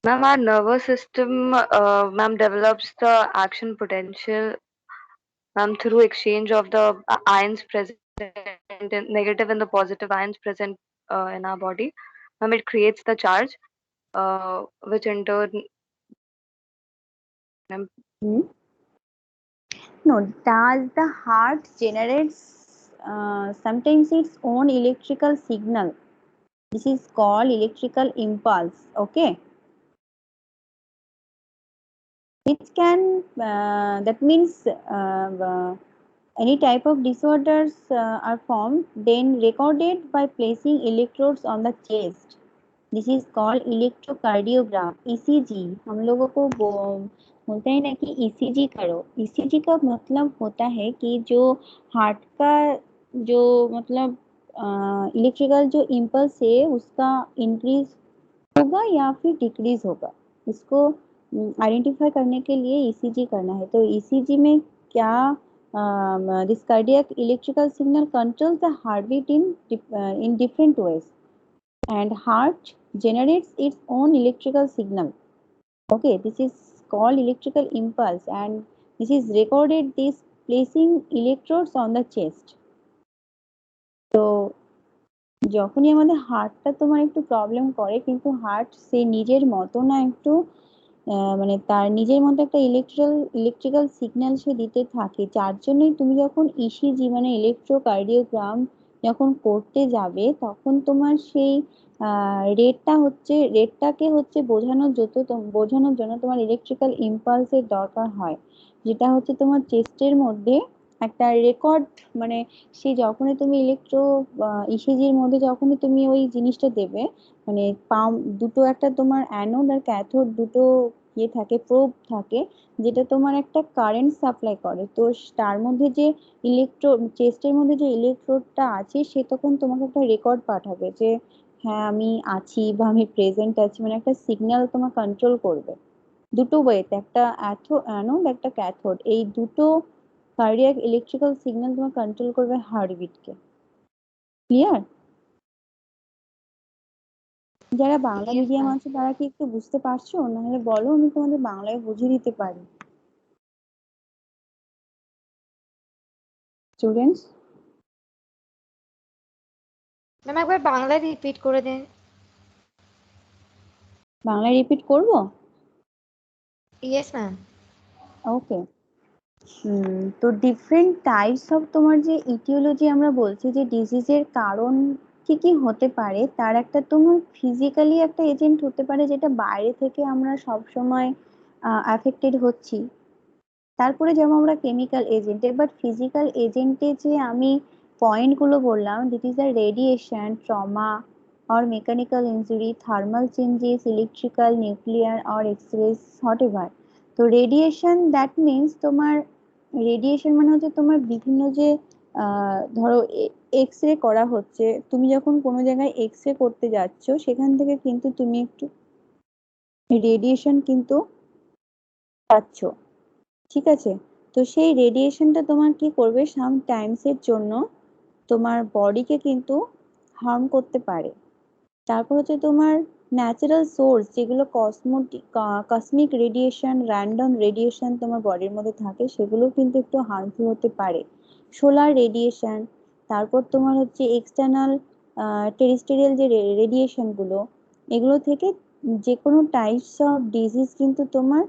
[SPEAKER 4] Ma'am, our nervous system, ma'am, develops the action potential, ma'am, through exchange of the ions present, in negative and the positive ions present in our body. Ma'am, it creates the charge, which in turn, ma'am,
[SPEAKER 1] Hmm? No, does the heart generates sometimes its own electrical signal? This is called electrical impulse. Okay, which can that means any type of disorders are formed then recorded by placing electrodes on the chest. This is called electrocardiogram ECG हम लोगों को बोलते हैं ना कि ECG करो ECG का मतलब होता है कि जो हार्ट का जो मतलब इलेक्ट्रिकल जो इम्पल्स है उसका इंक्रीज होगा या फिर डिक्रीज होगा इसको आइडेंटिफाई करने के लिए ईसीजी करना है तो ईसीजी में क्या this cardiac electrical signal controls the heart beat in different ways and heart generates its own electrical signal. Okay, this is called electrical impulse and this is recorded this placing electrodes on the chest. তো যখনই আমাদের হার্টটা তোমার একটু problem করে কিন্তু heart সে নিজের মতো না একটু মানে তার নিজের মতো একটা ইলেকট্রিক্যাল সিগন্যাল সে দিতে থাকে যার জন্যই তুমি যখন ইসিজি মানে ইলেকট্রোকার্ডিওগ্রাম যখন করতে যাবে তখন তোমার সেই রেটটাকে হচ্ছে বোঝানোর জন্য তোমার ইলেকট্রিক্যাল ইম্পালসের দরকার হয় যেটা হচ্ছে তোমার চেস্টের মধ্যে একটা রেকর্ড মানে সে যখনই তুমি ইসিজির মধ্যে যখনই তুমি ওই জিনিসটা দেবে মানে পাম্প দুটো একটা তোমার অ্যানোড আর ক্যাথোড দুটো ইয়ে থাকে প্রোব থাকে যেটা তোমার একটা কারেন্ট সাপ্লাই করে তো তার মধ্যে যে চেস্টের মধ্যে যে ইলেকট্রোডটা আছে সে তখন তোমাকে একটা রেকর্ড পাঠাবে যে হ্যাঁ আমি আছি বা আমি প্রেজেন্ট আছি মানে একটা সিগন্যাল তোমার কন্ট্রোল করবে দুটো ওয়েতে একটা অ্যানোড একটা ক্যাথোড এই দুটো কার্ডিয়াক ইলেকট্রিক্যাল সিগন্যাল তোমার কন্ট্রোল করবে হার্টবিটকে ক্লিয়ার যারা বাংলা
[SPEAKER 3] Yes,
[SPEAKER 1] মিডিয়াম
[SPEAKER 3] ma'am.
[SPEAKER 1] আছে তারা কি একটু বুঝতে পারছো নাহলে বলো আমি তোমাদের বাংলায় বুঝিয়ে দিতে পারি স্টুডেন্টস
[SPEAKER 3] ম্যাম একবার বাংলায় রিপিট করে দিন।
[SPEAKER 1] বাংলায় রিপিট করব
[SPEAKER 3] ইয়েস ম্যাম।
[SPEAKER 1] ওকে তো ডিফারেন্ট টাইপস অফ তোমার যে ইটিওলজি আমরা বলছি যে ডিজিজের কারণ কি কি হতে পারে তার একটা তোমার ফিজিক্যালি একটা এজেন্ট হতে পারে যেটা বাইরে থেকে আমরা সব সময় অ্যাফেক্টেড হচ্ছি তারপরে যেমন আমরা কেমিক্যাল এজেন্ট এবার ফিজিক্যাল এজেন্টে যে আমি পয়েন্টগুলো বললাম this is the radiation trauma or mechanical injury thermal changes electrical nuclear or x-rays whatever তো রেডিয়েশন দ্যাট মিনস তোমার রেডিয়েশন মানে হচ্ছে তোমার বিভিন্ন যে ধরো এক্স রে করা হচ্ছে তুমি যখন কোনো জায়গায় এক্স রে করতে যাচ্ছ সেখান থেকে কিন্তু তুমি একটু রেডিয়েশন কিন্তু পাচ্ছ ঠিক আছে তো সেই রেডিয়েশনটা তোমার কি করবে সাম টাইমস এর জন্য তোমার বডিকে কিন্তু হার্ম করতে পারে তারপর হচ্ছে তোমার ন্যাচারাল সোর্স যেগুলো কসমিক রেডিয়েশন র্যান্ডম রেডিয়েশন তোমার বডির মধ্যে থাকে সেগুলো কিন্তু একটু হার্মফুল হতে পারে সোলার রেডিয়েশন তারপর তোমার হচ্ছে এক্সটার্নাল টেরিস্টেরিয়াল যে রেডিয়েশন গুলো এগুলো থেকে যে কোনো টাইপস অফ ডিজিজ কিন্তু তোমার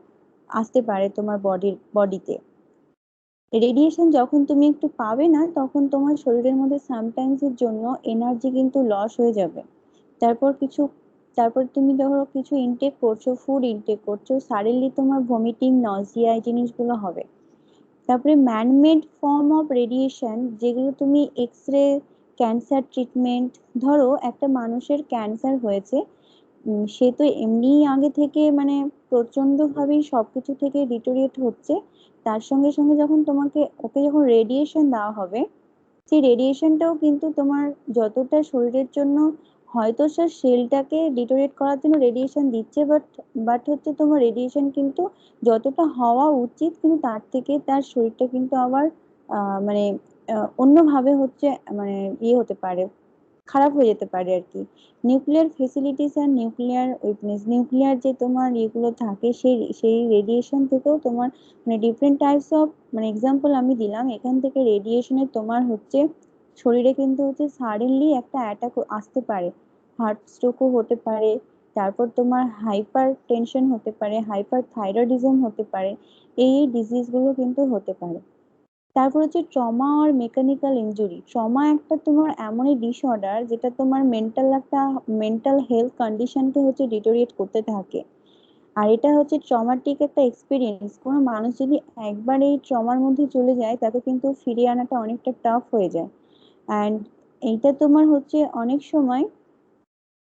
[SPEAKER 1] আসতে পারে তোমার বডিতে রেডিয়েশন যখন তুমি একটু পাবে না তখন তোমার শরীরের মধ্যে সামটাইমস এর জন্য এনার্জি কিন্তু লস হয়ে যাবে তারপর তারপর তুমি ধরো কিছু ইনটেক করছো ফুড ইনটেক করছো সাডেনলি তোমার ভমিটিং নজিয়া এই জিনিসগুলো হবে তারপরে ম্যানমেড ফর্ম অফ রেডিয়েশন যেগুলো তুমি এক্স রে ক্যান্সার ট্রিটমেন্ট ধরো একটা মানুষের ক্যান্সার হয়েছে সে তো এমনিই আগে থেকে মানে প্রচন্ড ভাবেই সবকিছু থেকে ডিটোরিয়েট হচ্ছে তার সঙ্গে সঙ্গে যখন ওকে যখন রেডিয়েশন দেওয়া হবে সেই রেডিয়েশনটাও কিন্তু তোমার যতটা শরীরের জন্য হয়তো সে সেলটাকে ডিটোরেট করার জন্য রেডিয়েশন দিচ্ছে, বাট হচ্ছে তোমার রেডিয়েশন কিন্তু যতটা হওয়া উচিত কিন্তু তার থেকে তার শরীরটা কিন্তু আবার মানে অন্যভাবে হচ্ছে মানে হতে পারে, খারাপ হয়ে যেতে পারে আর কি। নিউক্লিয়ার ফেসিলিটিস আর নিউক্লিয়ার উইকনেস, নিউক্লিয়ার যে তোমার ইয়েগুলো থাকে সেই সেই রেডিয়েশন থেকেও তোমার মানে ডিফারেন্ট টাইপস অফ মানে এক্সাম্পল আমি দিলাম এখান থেকে রেডিয়েশনের তোমার হচ্ছে শরীরে কিন্তু হচ্ছে সাডেনলি একটা অ্যাটাক আসতে পারে, হার্ট স্ট্রোকও হতে পারে, তারপর তোমার হাইপার টেনশন হতে পারে, হাইপার থাইরয়েডিজম হতে পারে, এই ডিজিজ গুলো কিন্তু হতে পারে। তারপর হচ্ছে ট্রমা আর মেকানিক্যাল ইনজুরি। ট্রমা একটা তোমার এমনই ডিসঅর্ডার যেটা তোমার মেন্টাল হেলথ কন্ডিশনকে হচ্ছে ডিটোরিয়েট করতে থাকে। আর এটা হচ্ছে ট্রমাটিক একটা এক্সপিরিয়েন্স, কোনো মানুষ যদি একবার এই ট্রমার মধ্যে চলে যায় তাকে কিন্তু ফিরিয়ে আনাটা অনেকটা টাফ হয়ে যায়। অ্যান্ড এইটা তোমার হচ্ছে অনেক সময়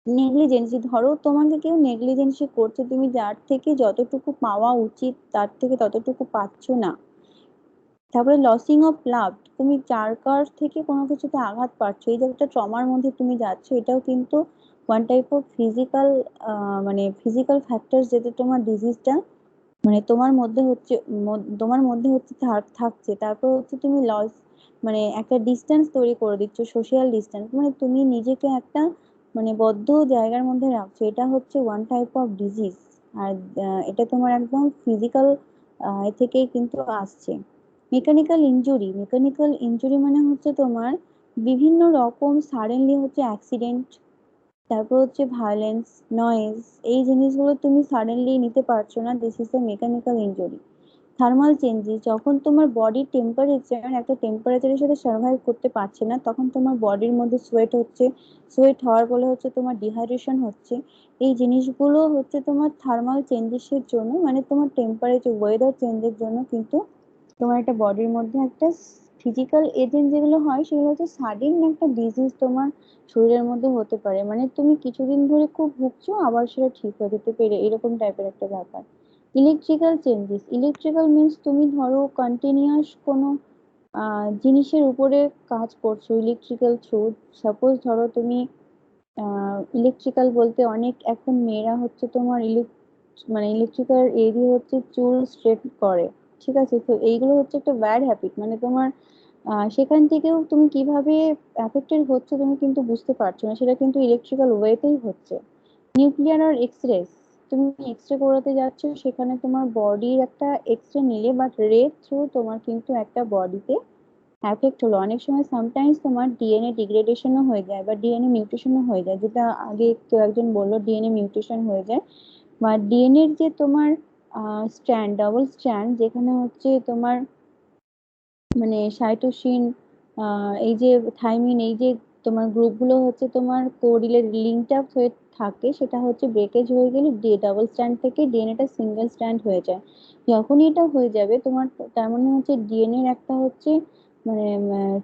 [SPEAKER 1] নেগলিজেন্সি, ধরো তোমাকে কেউ নেগলিজেন্সি করছে, তুমি যার থেকে যতটুকু পাওয়া উচিত তার থেকে ততটুকু পাচ্ছ না। তারপরে লসিং অফ লাভ, তুমি যার কার থেকে কোনো কিছুতে আঘাত পাচ্ছ, এই যে একটা ট্রমার মধ্যে তুমি যাচ্ছ, এটাও কিন্তু ওয়ান টাইপ অফ ফিজিক্যাল মানে ফিজিক্যাল ফ্যাক্টর যেটা তোমার ডিজিজটা মানে তোমার মধ্যে হচ্ছে থাকছে। তারপর হচ্ছে তুমি লস মানে একটা ডিস্টেন্স তৈরি করে দিচ্ছ, সোশ্যাল ডিস্টেন্স, মানে তুমি নিজেকে একটা মানে বদ্ধ জায়গার মধ্যে রাখছো, এটা হচ্ছে ওয়ান টাইপ অফ ডিজিজ। আর এটা তোমার একদম ফিজিক্যাল থেকেই কিন্তু আসছে। মেকানিক্যাল ইনজুরি মানে হচ্ছে তোমার বিভিন্ন রকম সাডেনলি হচ্ছে অ্যাক্সিডেন্ট, তারপর হচ্ছে ভায়োলেন্স, নয়েজ, এই জিনিসগুলো তুমি সাডেনলি নিতে পারছো না, this is the mechanical injury. Thermal changes, যখন তোমার বডির টেম্পারেচার একটা টেম্পারেচারের সাথে সার্ভাইভ করতে পারছে না, তখন তোমার বডির মধ্যে সোয়েট হচ্ছে, সোয়েট হওয়ার ফলে হচ্ছে তোমার ডিহাইড্রেশন হচ্ছে, এই জিনিসগুলো হচ্ছে তোমার থার্মাল চেঞ্জেসের জন্য মানে তোমার টেম্পারেচার ওয়েদার চেঞ্জের জন্য কিন্তু তোমার একটা বডির মধ্যে একটা ফিজিক্যাল এজেন্ট যেগুলো হয় সেগুলো হচ্ছে সাডেন একটা ডিজিজ তোমার শরীরের মধ্যে হতে পারে, মানে তুমি কিছুদিন ধরে খুব ভুগছো আবার সেটা ঠিক হয়ে যেতে পারে, এরকম টাইপের একটা ব্যাপার। ইলেকট্রিক্যাল চেঞ্জেস, ইলেকট্রিক্যাল মিনস তুমি ধরো কন্টিনিউয়াস কোনো জিনিসের উপরে কাজ করছো ইলেকট্রিক্যাল থ্রু, সাপোজ ধরো তুমি ইলেকট্রিক্যাল বলতে অনেক এখন মেয়েরা হচ্ছে তোমার মানে ইলেকট্রিক্যাল এরিয়া হচ্ছে চুল স্ট্রেট করে, ঠিক আছে, তো এইগুলো হচ্ছে একটা ব্যাড হ্যাবিট, মানে তোমার সেখান থেকেও তুমি কিভাবে অ্যাফেক্টেড হচ্ছে তুমি কিন্তু বুঝতে পারছো না, সেটা কিন্তু ইলেকট্রিক্যাল ওয়েতেই হচ্ছে। নিউক্লিয়ার আর এক্স রে, তুমি এক্স রে করাতে যাচ্ছ, সেখানে তোমার বডির একটা এক্স রে নিলে বাট রে থ্রু তোমার কিন্তু একটা বডিতে এফেক্ট হলো, অনেক সময় সামটাইমস তোমার ডিএনএ ডিগ্রেডেশনও হয়ে যায় বা ডিএনএ মিউটেশনও হয়ে যায়, যেটা আগে কেউ একজন বললো ডিএনএ মিউটেশন হয়ে যায়, বা ডিএনএ যে তোমার স্ট্র্যান্ড, ডাবল স্ট্র্যান্ড, যেখানে হচ্ছে তোমার মানে সাইটোসিন এই যে থাইমিন, এই যে তোমার গ্রুপগুলো হচ্ছে তোমার কোরিলের লিঙ্কড আপ হয়ে থাকে, সেটা হচ্ছে ব্রেকেজ হয়ে গেলে ডাবল স্ট্র্যান্ড থেকে ডিএনএটা সিঙ্গেল স্ট্র্যান্ড হয়ে যায়। যখনই এটা হয়ে যাবে তোমার, তার মানে হচ্ছে ডিএনএ এর একটা হচ্ছে মানে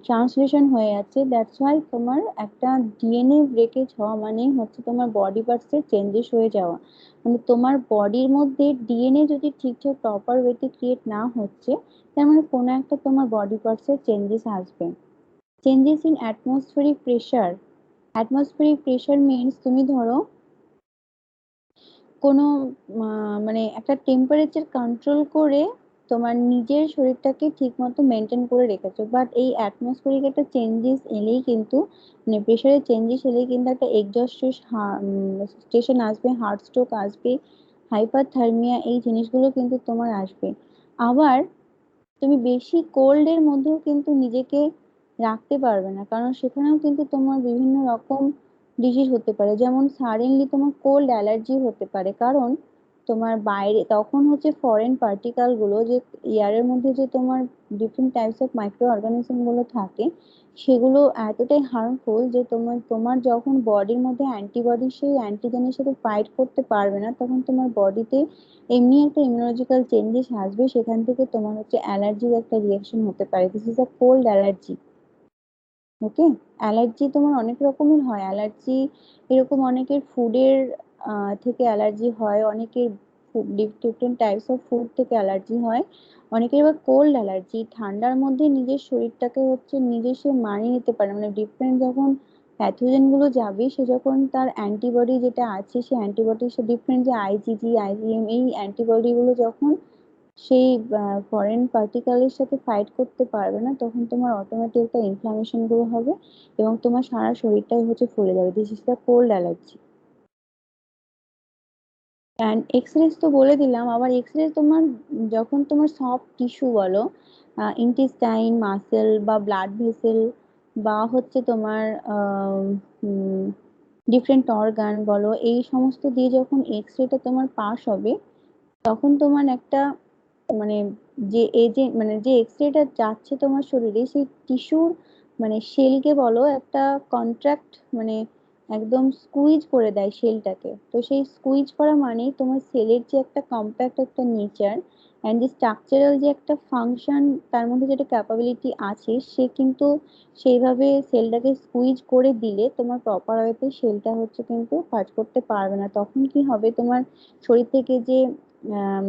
[SPEAKER 1] ট্রান্সলেশন হয়ে যাচ্ছে, দ্যাটস ওয়াই তোমার একটা ডিএনএ ব্রেকেজ হওয়া মানে হচ্ছে তোমার বডি পার্টস এর চেঞ্জেস হয়ে যাওয়া, মানে তোমার বডির মধ্যে ডিএনএ যদি ঠিকঠাক প্রপার ওয়েতে ক্রিয়েট না হচ্ছে, তার মানে কোনো একটা তোমার বডি পার্টস এর চেঞ্জেস আসবে। Changes in atmospheric pressure, atmospheric pressure means তুমি ধরো কোনো মানে একটা টেম্পারেচার কন্ট্রোল করে তোমার নিজের শরীরটাকে ঠিক মতো মেনটেন করে রেখেছো, বাট এই অ্যাটমসফেরিক একটা চেঞ্জেস এলেই কিন্তু মানে প্রেশারের চেঞ্জেস এলেই কিন্তু একটা এক্সস্ট স্টেশন আসবে, হার্ট স্ট্রোক আসবে, হাইপারথার্মিয়া, এই জিনিসগুলো কিন্তু তোমার আসবে। আবার তুমি বেশি কোল্ড এর মধ্যেও কিন্তু নিজেকে রাখতে পারবে না, কারণ সেখানেও কিন্তু তোমার বিভিন্ন রকম ডিজিজ হতে পারে, যেমন সাডেনলি তোমার কোল্ড অ্যালার্জি হতে পারে, কারণ তোমার বাইরে তখন হচ্ছে ফরেন পার্টিকেল গুলো যে এয়ারের মধ্যে যে তোমার different types of micro organism গুলো থাকে, সেগুলো এতটাই হার্মফুল যে তোমার তোমার যখন বডির মধ্যে অ্যান্টিবডি সেই অ্যান্টিজেনের সাথে ফাইট করতে পারবে না, তখন তোমার বডিতে এমনি একটা ইমিউনোলজিক্যাল চেঞ্জেস আসবে, সেখান থেকে তোমার হচ্ছে অ্যালার্জির একটা রিয়াকশন হতে পারে, this is a cold allergy. Okay, allergy তোমার অনেক রকমের হয়, অ্যালার্জি এরকম অনেকের ফুডের থেকে অ্যালার্জি হয়, অনেকের ডিফারেন্ট টাইপস অফ ফুড থেকে অ্যালার্জি হয়। অনেকের আবার কোল্ড অ্যালার্জি, ঠান্ডার মধ্যে নিজের শরীরটাকে হচ্ছে নিজে সে মানিয়ে নিতে পারে, মানে ডিফারেন্ট যখন প্যাথোজেন গুলো যাবে সে যখন তার অ্যান্টিবডি যেটা আছে সে অ্যান্টিবডি সে ডিফারেন্ট যে আইজিজি আইজিএম এই অ্যান্টিবডি গুলো যখন সেই ফরেন পার্টিকেলের সাথে ফাইট করতে পারবে না, তখন তোমার অটোমেটিক একটা ইনফ্লামেশন গুলো হবে এবং তোমার সারা শরীরটাই হচ্ছে ফুলে যাবে। This is the cold allergy. And X-rays তো বলে দিলাম, আবার এক্সরে তোমার যখন তোমার সফট টিস্যু বলো, ইন্টেস্টাইন, মাসেল বা ব্লাড ভেসেল বা হচ্ছে তোমার ডিফারেন্ট অর্গান বলো, এই সমস্ত দিয়ে যখন এক্সরেটা তোমার পাস হবে, তখন তোমার একটা মানে যে এজেন্ট মানে যে এক্সরেটা যাচ্ছে তোমার শরীরে সেই টিস্যুর মানে সেলকে বলো একটা কন্ট্রাক্ট মানে একদম স্কুইজ করে দেয় সেলটাকে। তো সেই স্কুইজ করা মানেই তোমার সেলের যে একটা কম্প্যাক্ট একটা নেচার অ্যান্ড যে স্ট্রাকচারাল যে একটা ফাংশন তার মধ্যে যেটা ক্যাপাবিলিটি আছে সে কিন্তু সেইভাবে সেলটাকে স্কুইজ করে দিলে তোমার প্রপার ওয়েতে সেলটা হচ্ছে কিন্তু কাজ করতে পারবে না। তখন কি হবে, তোমার শরীর থেকে যে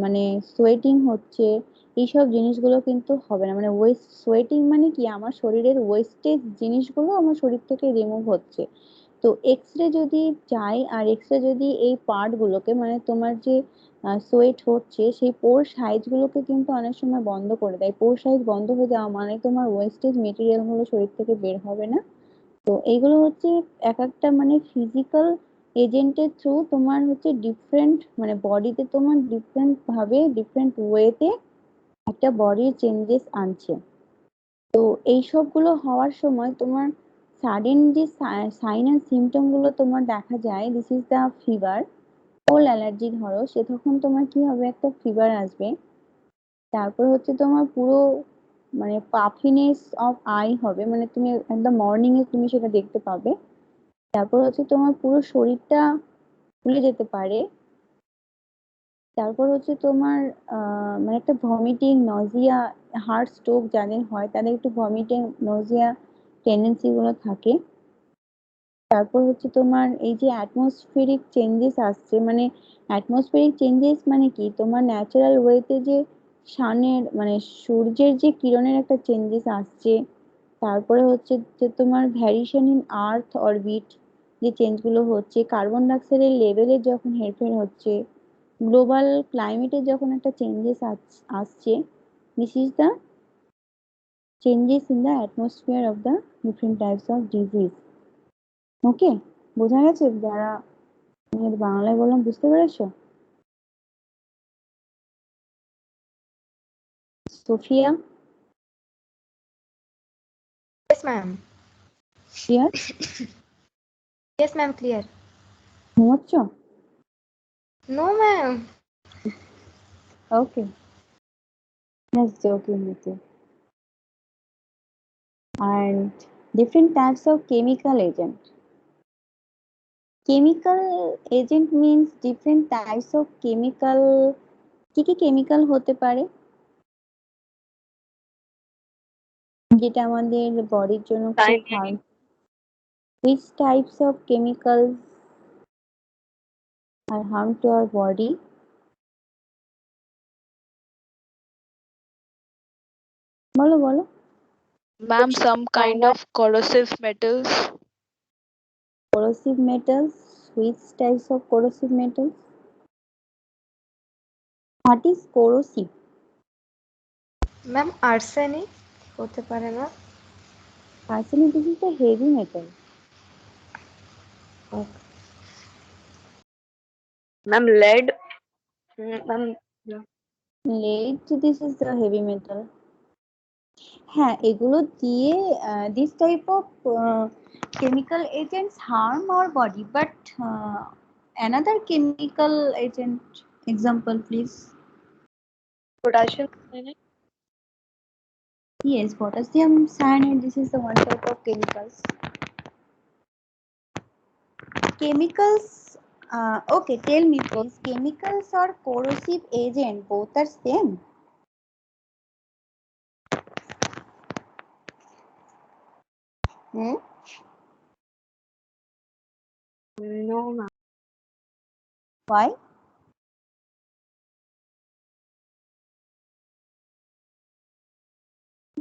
[SPEAKER 1] মানে সোয়েটিং হচ্ছে এইসব জিনিসগুলো কিন্তু হবে না। মানে ওয়েস্ট সোয়েটিং মানে কি, আমার শরীরের ওয়েস্টেজ জিনিসগুলো আমার শরীর থেকে রিমুভ হচ্ছে। তো এক্সরে যদি যায় আর এক্সরে যদি এই পার্ট গুলোকে মানে তোমার যে সোয়েট হচ্ছে সেই পোর সাইজ গুলোকে কিন্তু অনেক সময় বন্ধ করে দেয়। পোর সাইজ বন্ধ হয়ে যাওয়া মানে তোমার ওয়েস্টেজ মেটেরিয়াল গুলো শরীর থেকে বের হবে না। তো এইগুলো হচ্ছে এক একটা মানে ফিজিক্যাল এজেন্টের থ্রু তোমার হচ্ছে ডিফারেন্ট মানে বডিতে তোমার ডিফারেন্ট ভাবে ডিফারেন্ট ওয়েতে একটা বডির চেঞ্জেস আনছে। তো এই সবগুলো হওয়ার সময় তোমার সাডেন যে সাইন এন্ড সিমটম গুলো তোমার দেখা যায়, this is the fever. Cold allergy ধরো, সে তখন তোমার কি হবে, একটা ফিভার আসবে। তারপর হচ্ছে তোমার পুরো মানে পাফিনেস অফ আই হবে, মানে তুমি একদম মর্নিং এ তুমি সেটা দেখতে পাবে। তারপর হচ্ছে তোমার পুরো শরীরটা ফুলে যেতে পারে। তারপর হচ্ছে তোমার মানে একটা ভমিটিং, নজিয়া, হার্ট স্ট্রোক যাদের হয় তাদের একটু ভমিটিং, নজিয়া টেন্ডেন্সি গুলো থাকে। তারপর হচ্ছে তোমার এই যে অ্যাটমসফেরিক চেঞ্জেস আসছে, মানে অ্যাটমসফেরিক চেঞ্জেস মানে কি, তোমার ন্যাচারাল ওয়েতে যে সানের মানে সূর্যের যে কিরণের একটা চেঞ্জেস আসছে। তারপরে হচ্ছে যে তোমার ভ্যারিয়েশন ইন আর্থ অরবিট যে চেঞ্জ গুলো হচ্ছে, কার্বন ডাইঅক্সাইডের লেভেলের যখন হেরফের হচ্ছে, গ্লোবাল ক্লাইমেটের যখন একটা চেঞ্জেস আসছে, this is the changes in the atmosphere of the different types of disease. Okay, বোঝা গেছে? যারা আমি বাংলায় বললাম বুঝতে পেরেছো? Sofia,
[SPEAKER 3] Yes, ma'am.
[SPEAKER 1] Clear?
[SPEAKER 3] Yes, ma'am. Clear.
[SPEAKER 1] ঘুমোচ্ছ?
[SPEAKER 3] No, ma'am.
[SPEAKER 1] Okay, just joking with you. And different types of chemical agent. Chemical agent means different types of chemical. কি কি কেমিক্যাল হতে পারে যেটা আমাদের বডির জন্য খুব harm? Which types of chemicals are harm to our body? বলো বলো।
[SPEAKER 5] Ma'am, some kind of corrosive metals.
[SPEAKER 1] Corrosive metals. Which types of corrosive metals? What is corrosive?
[SPEAKER 3] Ma'am, arsenic হতে পারে না?
[SPEAKER 1] Arsenic, this is a heavy metal.
[SPEAKER 3] Okay.
[SPEAKER 4] Ma'am, lead. Ma'am,
[SPEAKER 1] Lead, this is the heavy metal. হ্যাঁ, এগুলো দিয়ে this type of chemical agents harm our body, but another chemical agent example please.
[SPEAKER 4] potassium.
[SPEAKER 1] Yes, potassium cyanide, this is the one type of chemicals. Chemicals, okay, tell me please, chemicals or corrosive agent both are same? Hmm?
[SPEAKER 4] No, ma'am.
[SPEAKER 1] Why?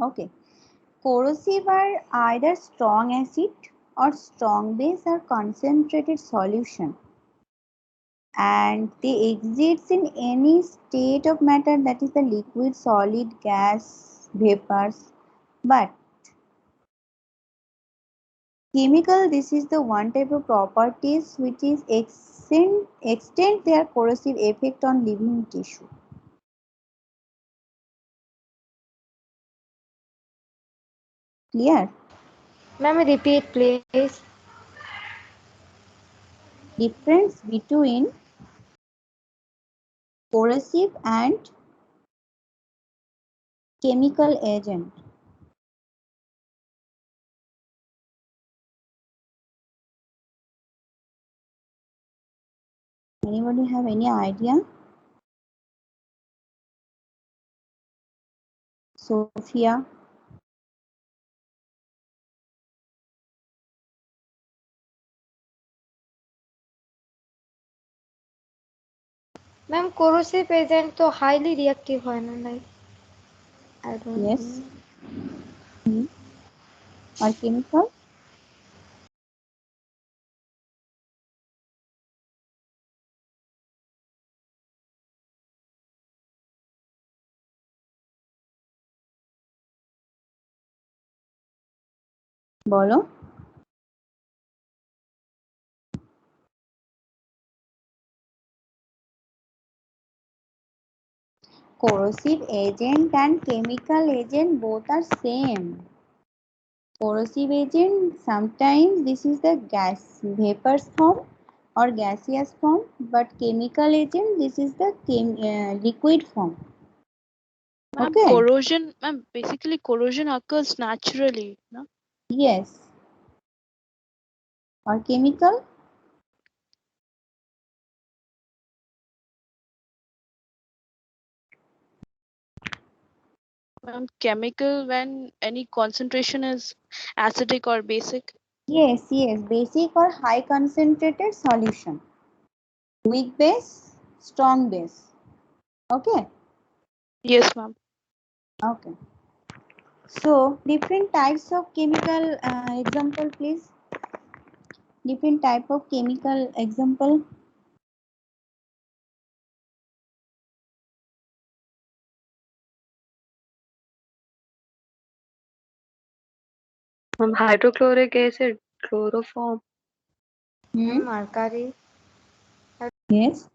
[SPEAKER 1] Okay. Corrosive are either strong acid or strong base or concentrated solution, and they exist in any state of matter, that is the liquid, solid, gas, vapors. But chemical, this is the one type of properties which is extend their corrosive effect on living tissue. Clear?
[SPEAKER 3] Ma'am, repeat please.
[SPEAKER 1] Difference between corrosive and chemical agent. Anybody have any idea? Sophia?
[SPEAKER 3] Ma'am, corrosive agent तो highly reactive है ना, like I don't
[SPEAKER 1] Yes.
[SPEAKER 3] know.
[SPEAKER 1] Or chemical? বলো। Corrosive agent and chemical agent both are same. Corrosive agent, sometimes this is the gas vapors form or gaseous form, but chemical agent, this is the liquid form.
[SPEAKER 5] Ma'am,
[SPEAKER 1] Okay.
[SPEAKER 5] corrosion, ma'am, basically corrosion occurs naturally, no?
[SPEAKER 1] Yes. Or chemical?
[SPEAKER 5] Chemical when any concentration is acidic or basic.
[SPEAKER 1] Yes, yes. Basic or high concentrated solution. Weak base, strong base. Okay.
[SPEAKER 5] Yes, ma'am.
[SPEAKER 1] Okay. So different types of chemical example, please. Different type of chemical example.
[SPEAKER 4] Hydrochloric acid, chloroform.
[SPEAKER 3] Mercury.
[SPEAKER 1] Yes.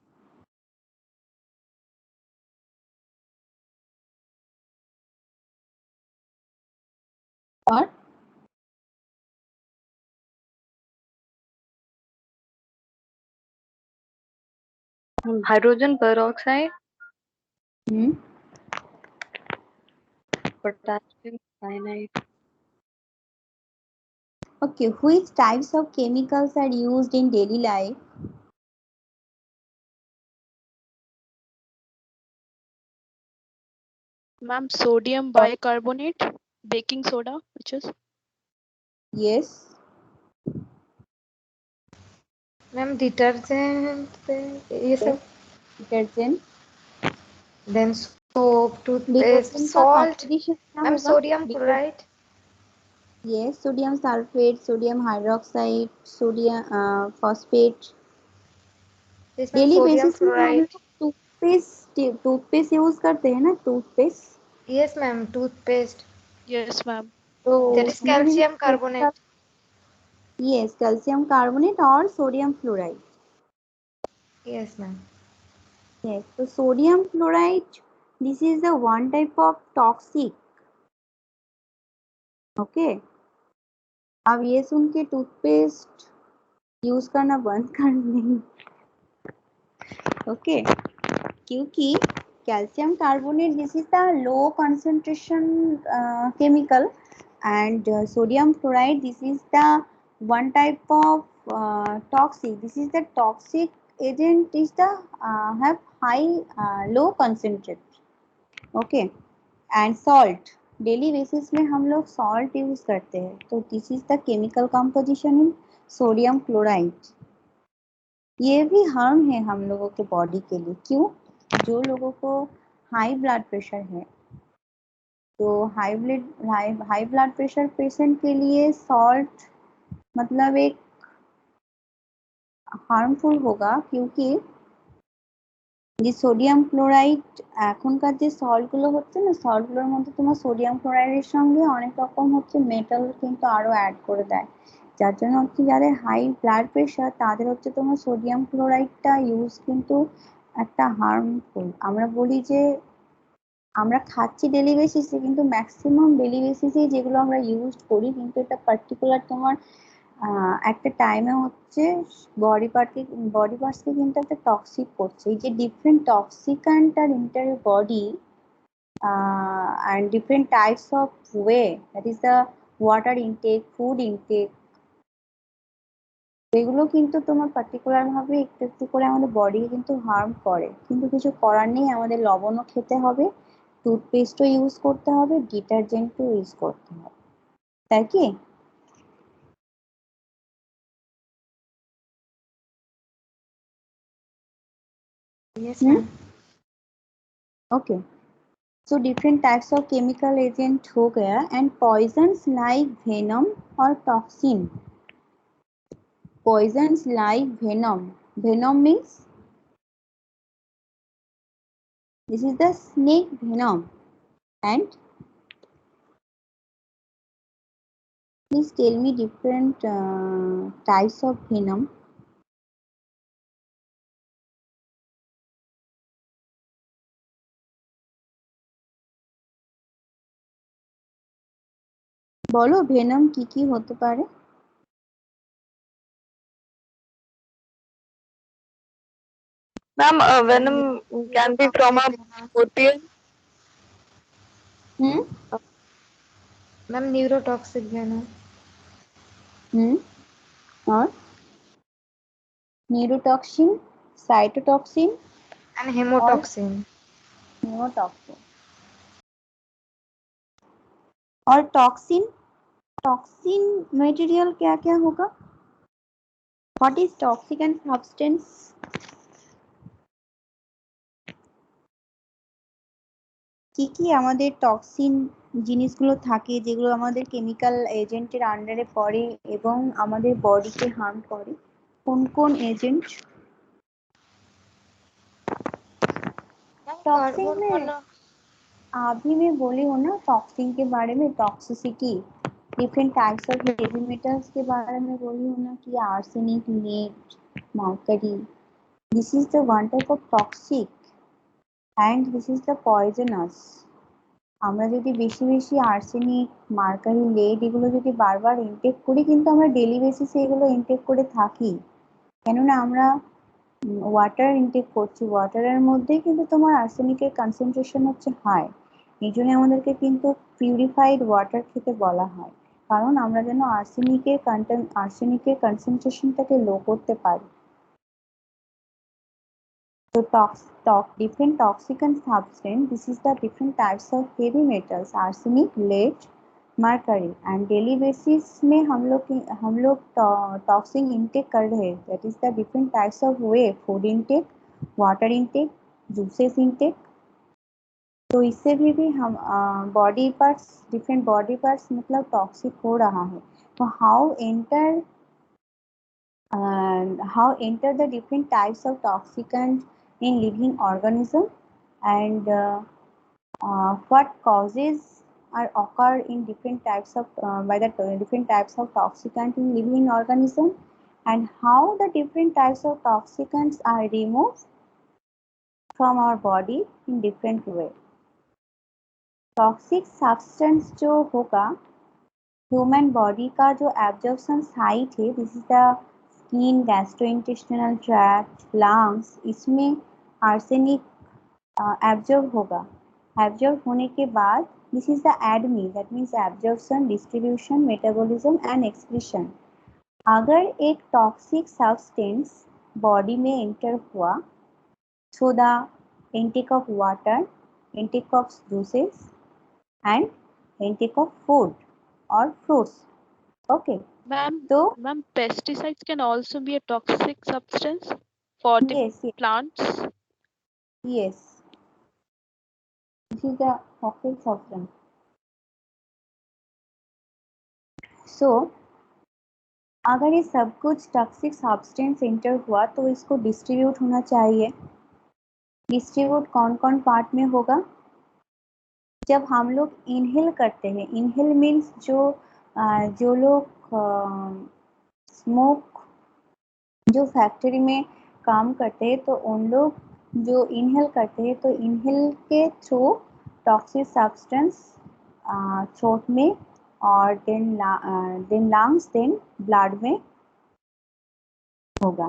[SPEAKER 1] Or
[SPEAKER 4] Hydrogen peroxide,
[SPEAKER 1] hmm.
[SPEAKER 4] potassium cyanide.
[SPEAKER 1] Okay, which types of chemicals are used in daily life?
[SPEAKER 5] Ma'am, sodium bicarbonate, baking soda, which is
[SPEAKER 1] Yes.
[SPEAKER 3] Ma'am, detergent ये सब.
[SPEAKER 1] Detergent.
[SPEAKER 3] Then soap, toothpaste,
[SPEAKER 1] detergent का
[SPEAKER 3] salt.
[SPEAKER 1] Composition क्या
[SPEAKER 3] Ma'am,
[SPEAKER 1] होगा?
[SPEAKER 3] sodium chloride.
[SPEAKER 1] Yes, sodium sulfate, sodium hydroxide, sodium phosphate.
[SPEAKER 3] Yes, ma'am,
[SPEAKER 1] daily
[SPEAKER 3] sodium
[SPEAKER 1] basis में हम
[SPEAKER 3] fluoride.
[SPEAKER 1] लोग toothpaste use करते हैं ना, toothpaste.
[SPEAKER 3] Yes, ma'am, toothpaste.
[SPEAKER 5] yes, ma'am.
[SPEAKER 1] तो
[SPEAKER 3] That is
[SPEAKER 1] उसमें भी
[SPEAKER 3] calcium carbonate.
[SPEAKER 1] Yes calcium carbonate और sodium fluoride.
[SPEAKER 3] Yes, ma'am.
[SPEAKER 1] Yes, so sodium fluoride, this is the one type of toxic. Okay. अब ये सुन के टूथपेस्ट यूज करना बंद कर देंगे। ओके, क्योंकि calcium carbonate this is the low concentration chemical and sodium fluoride, this is the one type of toxic. This is the toxic agent is the have high low concentrate. Okay. And salt, daily basis में हम लोग salt use करते हैं, तो this is the chemical composition in sodium chloride. ये भी harm है हम लोगों के बॉडी के लिए। क्यों? जो लोगों को हाई ब्लड प्रेशर है, तो हाई ब्लड प्रेशर पेशेंट के लिए सॉल्ट मतलब एक हार्मफुल होगा, क्योंकि যে সোডিয়াম ক্লোরাইড এখনকার যে সল্ট গুলো হচ্ছে না, সল্ট গুলোর মধ্যে তোমার সোডিয়াম ক্লোরাইডের সঙ্গে অনেক রকম হচ্ছে মেটাল কিন্তু আরো অ্যাড করে দেয়, যার জন্য হচ্ছে যাদের হাই ব্লাড প্রেশার তাদের হচ্ছে তোমার সোডিয়াম ক্লোরাইডটা ইউজ কিন্তু একটা হার্মফুল। আমরা বলি যে আমরা খাচ্ছি ডেলি বেসিসে, কিন্তু ম্যাক্সিমাম ডেলি বেসিসে যেগুলো আমরা ইউজ করি, কিন্তু এটা পার্টিকুলার তোমার একটা টাইমে হচ্ছে বডি পার্টসকে কিন্তু একটা টক্সিক করছে। এই যে ডিফারেন্ট টক্সিক্যান্ট আর enter body and different types of way, that is the water intake, food intake, এগুলো কিন্তু তোমার পার্টিকুলার ভাবে একটু একটু করে আমাদের বডি কিন্তু হার্ম করে, কিন্তু কিছু করার নেই, আমাদের লবণও খেতে হবে, টুথপেস্টও ইউজ করতে হবে, ডিটারজেন্টও ইউজ করতে হবে, তাই কি?
[SPEAKER 3] Yes, ma'am.
[SPEAKER 1] Okay, so different types of chemical agent हो गया, and poisons like venom or toxin. Poisons like venom. Venom means this is the snake venom. And please tell me different types of venom. বলো venom কি কি হতে পারে?
[SPEAKER 4] Ma'am, venom can be from a scorpion.
[SPEAKER 3] Ma'am, neurotoxic venom.
[SPEAKER 1] और neurotoxin, cytotoxin
[SPEAKER 3] And hemotoxin.
[SPEAKER 1] Haemotoxin. और toxin, toxin material क्या क्या होगा? What is toxic and substance? কি কি আমাদের টক্সিন জিনিসগুলো থাকে যেগুলো আমাদের কেমিক্যাল এজেন্টের আন্ডারে পড়ে এবং আমাদের বডিকে হার্ম করে? কোন কোন এজেন্ট? टॉक्सिन में अभी मैं बोली हूँ ना टॉक्सिन के बारे में, toxicity, different types of heavy metals के बारे में बोली हूँ ना कि arsenic, lead, mercury, this is the one type of toxic and this is the poisonous. আমরা যদি বেশি বেশি আর্সেনিক, মার্কারি, লেড এগুলো যদি বারবার ইনটেক করি, কিন্তু আমরা ডেলি বেসিসে এগুলো ইনটেক করে থাকি, কেননা আমরা ওয়াটার ইনটেক করছি, ওয়াটারের মধ্যেই কিন্তু তোমার আর্সেনিকের কনসেন্ট্রেশন হচ্ছে হাই, এই জন্য আমাদেরকে কিন্তু পিউরিফাইড ওয়াটার খেতে বলা হয়, কারণ আমরা যেন আর্সেনিকের কনসেন্ট্রেশনটাকে লো করতে পারি। So different toxic and substance. This is the different types of heavy metals: arsenic, lead, mercury. And daily basis में हम लोग टॉक्सिक इंटेक कर रहे हैं. That is the different types of way: food intake, water intake, juices intake. तो इससे भी हम body parts, different body parts मतलब टॉक्सिक हो रहा है। तो how enter the different types of toxicants in living organism, and what causes are occur in different types of by the different types of toxicants in living organism, and how the different types of toxicants are removed from our body in different way. Toxic substance जो होगा, human body का जो absorption site है, this is the skin, gastrointestinal tract, lungs, इसमें arsenic absorb होगा। Absorb होने के बाद this is the ADME, that means absorption, distribution, metabolism and excretion. अगर एक टॉक्सिक सब्सटेंस बॉडी में एंटर हुआ through the intake of water, intake of juices and intake of food or fruits. Okay.
[SPEAKER 5] Ma'am,
[SPEAKER 1] So,
[SPEAKER 5] ma'am, pesticides can also be a toxic substance for the
[SPEAKER 1] yes,
[SPEAKER 5] plants.
[SPEAKER 1] yes. This is the toxic substance. सो अगर ये सब कुछ toxic substance enter हुआ तो इसको distribute होना चाहिए। Distribute कौन कौन पार्ट में होगा? जब हम लोग इनहेल करते हैं, इनहेल मीन्स जो लोग स्मोक जो फैक्ट्री में काम करते हैं तो उन लोग जो इनहेल करते हैं तो इनहेल के थ्रू टॉक्सिक सब्सटेंस थ्रोट में और देन लंग्स देन ब्लड में होगा।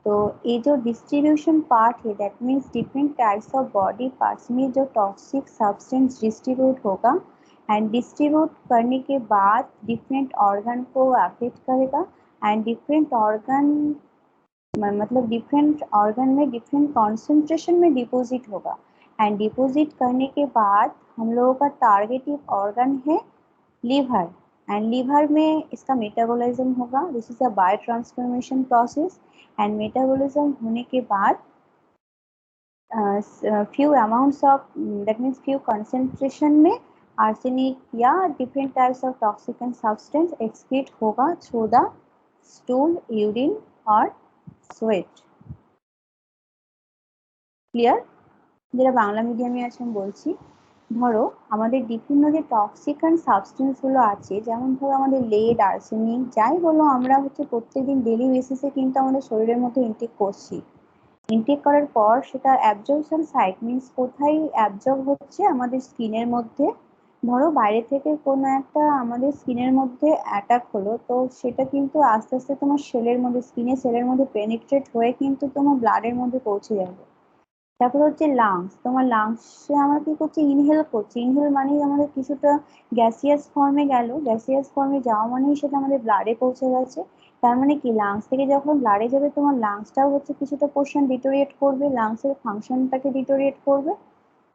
[SPEAKER 1] तो ये जो डिस्ट्रीब्यूशन पार्ट है that means different types of body parts में जो टॉक्सिक सब्सटेंस डिस्ट्रीब्यूट होगा एंड डिस्ट्रीब्यूट करने के बाद डिफरेंट ऑर्गन को अफेक्ट करेगा एंड डिफरेंट ऑर्गन मतलब डिफरेंट ऑर्गन में डिफरेंट कॉन्सेंट्रेशन में डिपॉजिट होगा एंड डिपॉजिट करने के बाद हम लोगों का टारगेटिव ऑर्गन है लीवर एंड लीवर में इसका मेटाबॉलिज्म होगा। This is a bio transformation process and metabolism होने के बाद few amounts of that means few concentration में arsenic या different types of toxicant substance excrete होगा through the stool, urine or sweat. Clear? যারা বাংলা মিডিয়ামে আছে আমি বলছি, ধরো আমাদের বিভিন্ন যে টক্সিক্যান্ট সাবস্টেন্সগুলো আছে যেমন ধরো আমাদের লেড, আর্সেনিক যাই বলো আমরা হচ্ছে প্রত্যেকদিন ডেলি বেসিসে কিন্তু আমাদের শরীরের মধ্যে ইনটেক করছি। ইনটেক করার পর সেটা অ্যাবজর্পশন সাইট মিন্স কোথায় অ্যাবজর্ব হচ্ছে আমাদের স্কিনের মধ্যে। ধরো বাইরে থেকে কোনো একটা আমাদের স্কিনের মধ্যে অ্যাটাক হলো তো সেটা কিন্তু আস্তে আস্তে তোমার সেলের মধ্যে স্কিনের সেলের মধ্যে পেনিট্রেট হয়ে কিন্তু তোমার ব্লাডের মধ্যে পৌঁছে যাবে। তারপর হচ্ছে লাংস, তোমার লাংসে আমরা কি করছি ইনহেল করছি, ইনহেল মানেই আমাদের কিছুটা গ্যাসিয়াস ফর্মে গেল, গ্যাসিয়াস ফর্মে যাওয়া মানেই সেটা আমাদের ব্লাডে পৌঁছে গেছে। তার মানে কি লাংস থেকে যখন ব্লাডে যাবে তোমার লাংসটাও হচ্ছে কিছুটা পোর্শন ডিটোরিয়েট করবে, লাংসের ফাংশনটাকে ডিটোরিয়েট করবে।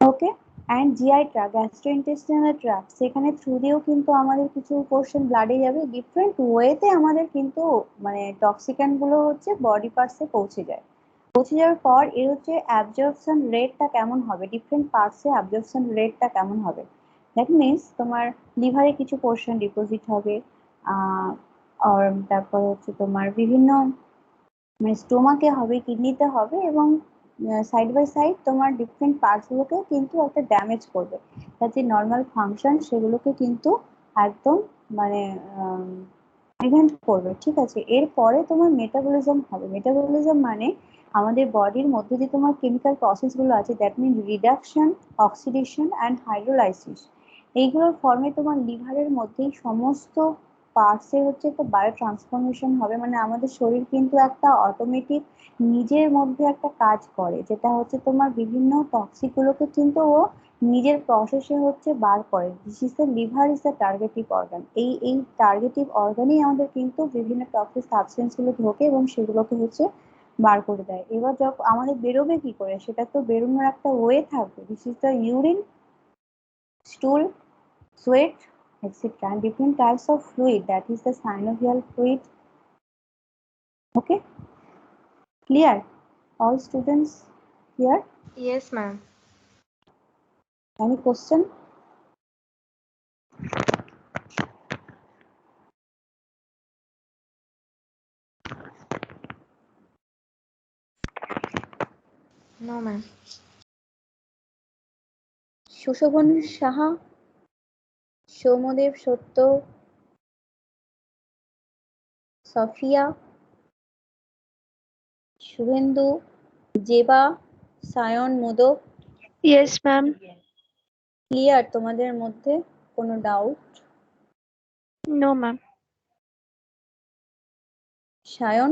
[SPEAKER 1] Okay, and GI tract, gastrointestinal tract, সেখানে থ্রু দিয়েও কিন্তু আমাদের কিছু পোর্শন ব্লাডে যাবে। ডিফারেন্ট ওয়েতে আমাদের কিন্তু মানে টক্সিক্যান্ট গুলো হচ্ছে বডি পার্টসে পৌঁছে যায়। পৌঁছে যাওয়ার পর এর হচ্ছে অ্যাবজর্পশন রেটটা কেমন হবে, ডিফারেন্ট পার্টসে অ্যাবজর্পশন রেটটা কেমন হবে। দ্যাট মিনস তোমার লিভারে কিছু পোর্শন ডিপোজিট হবে, আর তারপর হচ্ছে তোমার বিভিন্ন মানে স্টোমাকে হবে, কিডনিতে হবে এবং সাইড বাই সাইড তোমার ডিফারেন্ট পার্টসগুলোকেও কিন্তু একটা ড্যামেজ করবে। তার যে নর্মাল ফাংশন সেগুলোকে কিন্তু একদম মানে প্রিভেন্ট করবে। ঠিক আছে, এরপরে তোমার মেটাবলিজম হবে। মেটাবলিজম মানে আমাদের বডির মধ্যে যে তোমার কেমিক্যাল প্রসেসগুলো আছে that mean reduction, oxidation and hydrolysis, এইগুলোর ফর্মে তোমার লিভারের মধ্যেই সমস্ত পার্টসে হচ্ছে একটা বায়ো ট্রান্সফরমেশন হবে। মানে আমাদের শরীর কিন্তু একটা অটোমেটিক নিজের মধ্যে একটা কাজ করে যেটা হচ্ছে তোমার বিভিন্ন টক্সিক গুলোকে কিন্তু ও নিজের প্রসেসে হচ্ছে বার করে। This is the liver is the targetive organ. এই টার্গেটিভ অর্গানেই আমাদের কিন্তু বিভিন্ন টক্সিক সাবস্টেন্স গুলো ঢোকে এবং সেগুলোকে হচ্ছে বার করে দেয়। এবার যখন আমাদের বেরোবে কি করে, সেটা তো বেরোনোর একটা ওয়ে থাকবে। This is the urine, স্টুল, sweat, etc. and different types of fluid, that is the synovial fluid. Okay, clear? All students clear?
[SPEAKER 3] Yes, ma'am.
[SPEAKER 1] Any question?
[SPEAKER 3] No, ma'am.
[SPEAKER 1] Sushobhan Saha, Soumyadeb Satya, Sofia, Subhendu, Zeba, Sayan, Modak,
[SPEAKER 5] Yes, ma'am.
[SPEAKER 1] Clear? তোমাদের মধ্যে কোনো doubt?
[SPEAKER 5] No, ma'am.
[SPEAKER 1] Sayan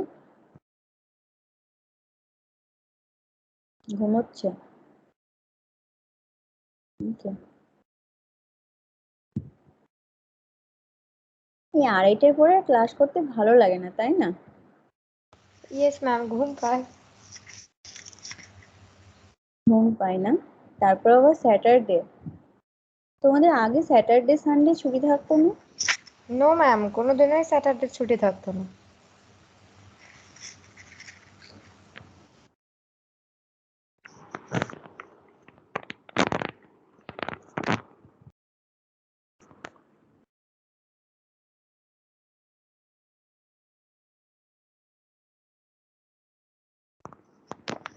[SPEAKER 1] ঘুমোচ্ছে? Okay. এই আড়াইটার পরে class করতে ভালো লাগে না, তাই না?
[SPEAKER 3] Yes, ma'am. ঘুম পায়।
[SPEAKER 1] ঘুম পাই না, তারপর আবার স্যাটারডে। তোমাদের আগে স্যাটারডে সানডে ছুটি থাকতো না?
[SPEAKER 3] নো ম্যাম, কোনো দিনই স্যাটারডে ছুটি থাকতো না।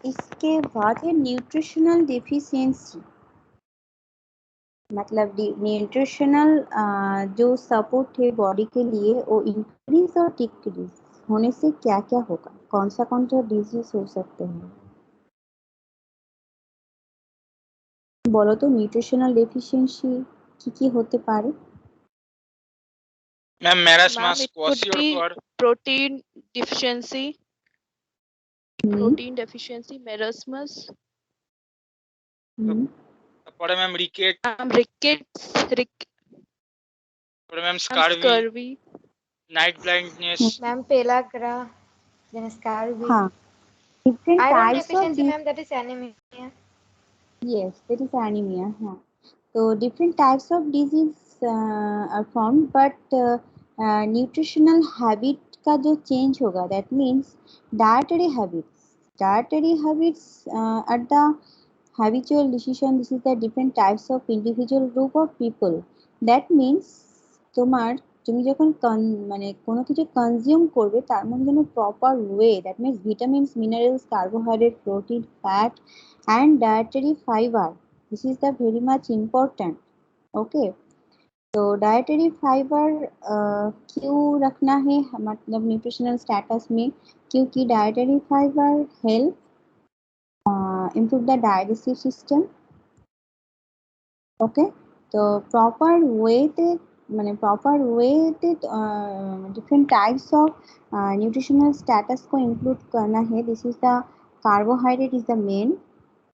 [SPEAKER 1] इसके बाद है न्यूट्रिशनल डेफिशिएंसी, मतलब न्यूट्रिशनल जो सपोर्ट है बॉडी के लिए वो इंक्रीज और डिक्रीज होने से क्या क्या होगा, कौन सा डिजीज हो सकते हैं, বলো তো নিউট্রিশনাল ডেফিসিয়েন্সি কি কি হতে পারে?
[SPEAKER 2] Ma'am
[SPEAKER 5] Ma'am,
[SPEAKER 2] marasmus,
[SPEAKER 5] it could be
[SPEAKER 2] क्वासियोर,
[SPEAKER 5] protein deficiency,
[SPEAKER 1] hmm
[SPEAKER 5] protein deficiency, marasmus,
[SPEAKER 1] হুম
[SPEAKER 2] তারপরে ম্যাম রিকেট,
[SPEAKER 5] rickets,
[SPEAKER 2] তারপরে ma'am scurvy,
[SPEAKER 5] scurvy.
[SPEAKER 2] Night blindness.
[SPEAKER 3] Ma'am, pellagra, then scurvy.
[SPEAKER 1] हाँ, different
[SPEAKER 3] Iron
[SPEAKER 1] types of
[SPEAKER 3] deficiency, ma'am, that is anemia.
[SPEAKER 1] yes, that is anemia. हाँ, so different types of disease are formed, but nutritional habit का जो change होगा, that means dietary habits are the habitual decision. This is the different types of individual group of people. That means তোমার তুমি যখন মানে কোনো কিছু consume করবে তার মধ্যে যেন proper way, that means vitamins, minerals, carbohydrate, protein, fat and dietary fiber. This is the very much important. Okay, तो डाइटरी फाइबर क्यों रखना है मतलब न्यूट्रिशनल स्टेटस में, क्योंकि dietary fibre help improve the digestive system. Okay, तो proper वेते মানে प्रॉपर वेते different types of nutritional status को इंक्लूड करना है. This is the carbohydrate is the main,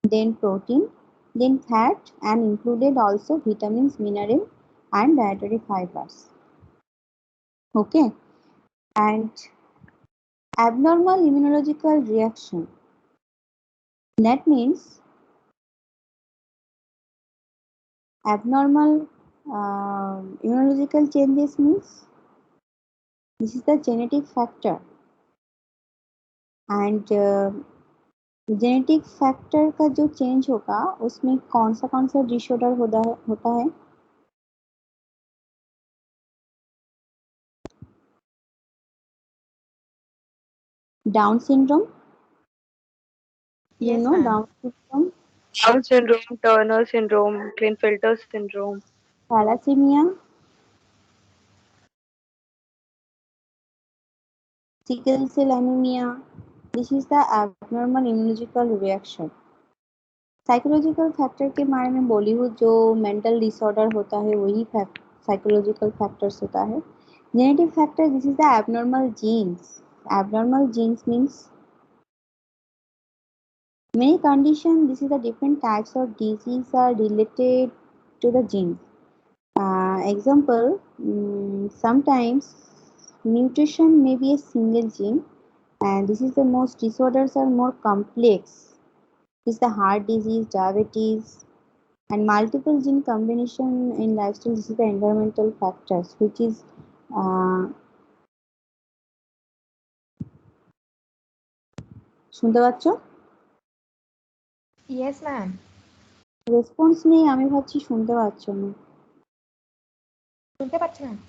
[SPEAKER 1] then protein, then fat, and included also vitamins, mineral, and dietary fibers. Okay, and abnormal immunological reaction. That means abnormal immunological changes means this is the genetic factor, and genetic factor का जो change होगा उसमें कौन सा disorder होता है? Down syndrome, you
[SPEAKER 3] Yes,
[SPEAKER 1] know
[SPEAKER 3] ma'am.
[SPEAKER 1] Down syndrome,
[SPEAKER 4] Down syndrome, Turner syndrome, Klinefelter syndrome.
[SPEAKER 1] thalassemia, sickle cell anemia. This is the abnormal immunological reaction. Psychological factor के बारे में बोली हूँ, जो मेंटल डिसऑर्डर होता है वही साइकोलॉजिकल फैक्टर्स होता है. Genetic factor, this is the abnormal genes. Abnormal genes means many conditions. This is the different types of disease are related to the genes. Example, sometimes mutation may be a single gene, and this is the most disorders are more complex. This is the heart disease, diabetes, and multiple gene combination in lifestyle. This is the environmental factors, which is শুনতে পাচ্ছ?
[SPEAKER 3] Yes, ma'am.
[SPEAKER 1] Response নেই, আমি ভাবছি শুনতে পাচ্ছ না.
[SPEAKER 3] শুনতে পাচ্ছি ma'am.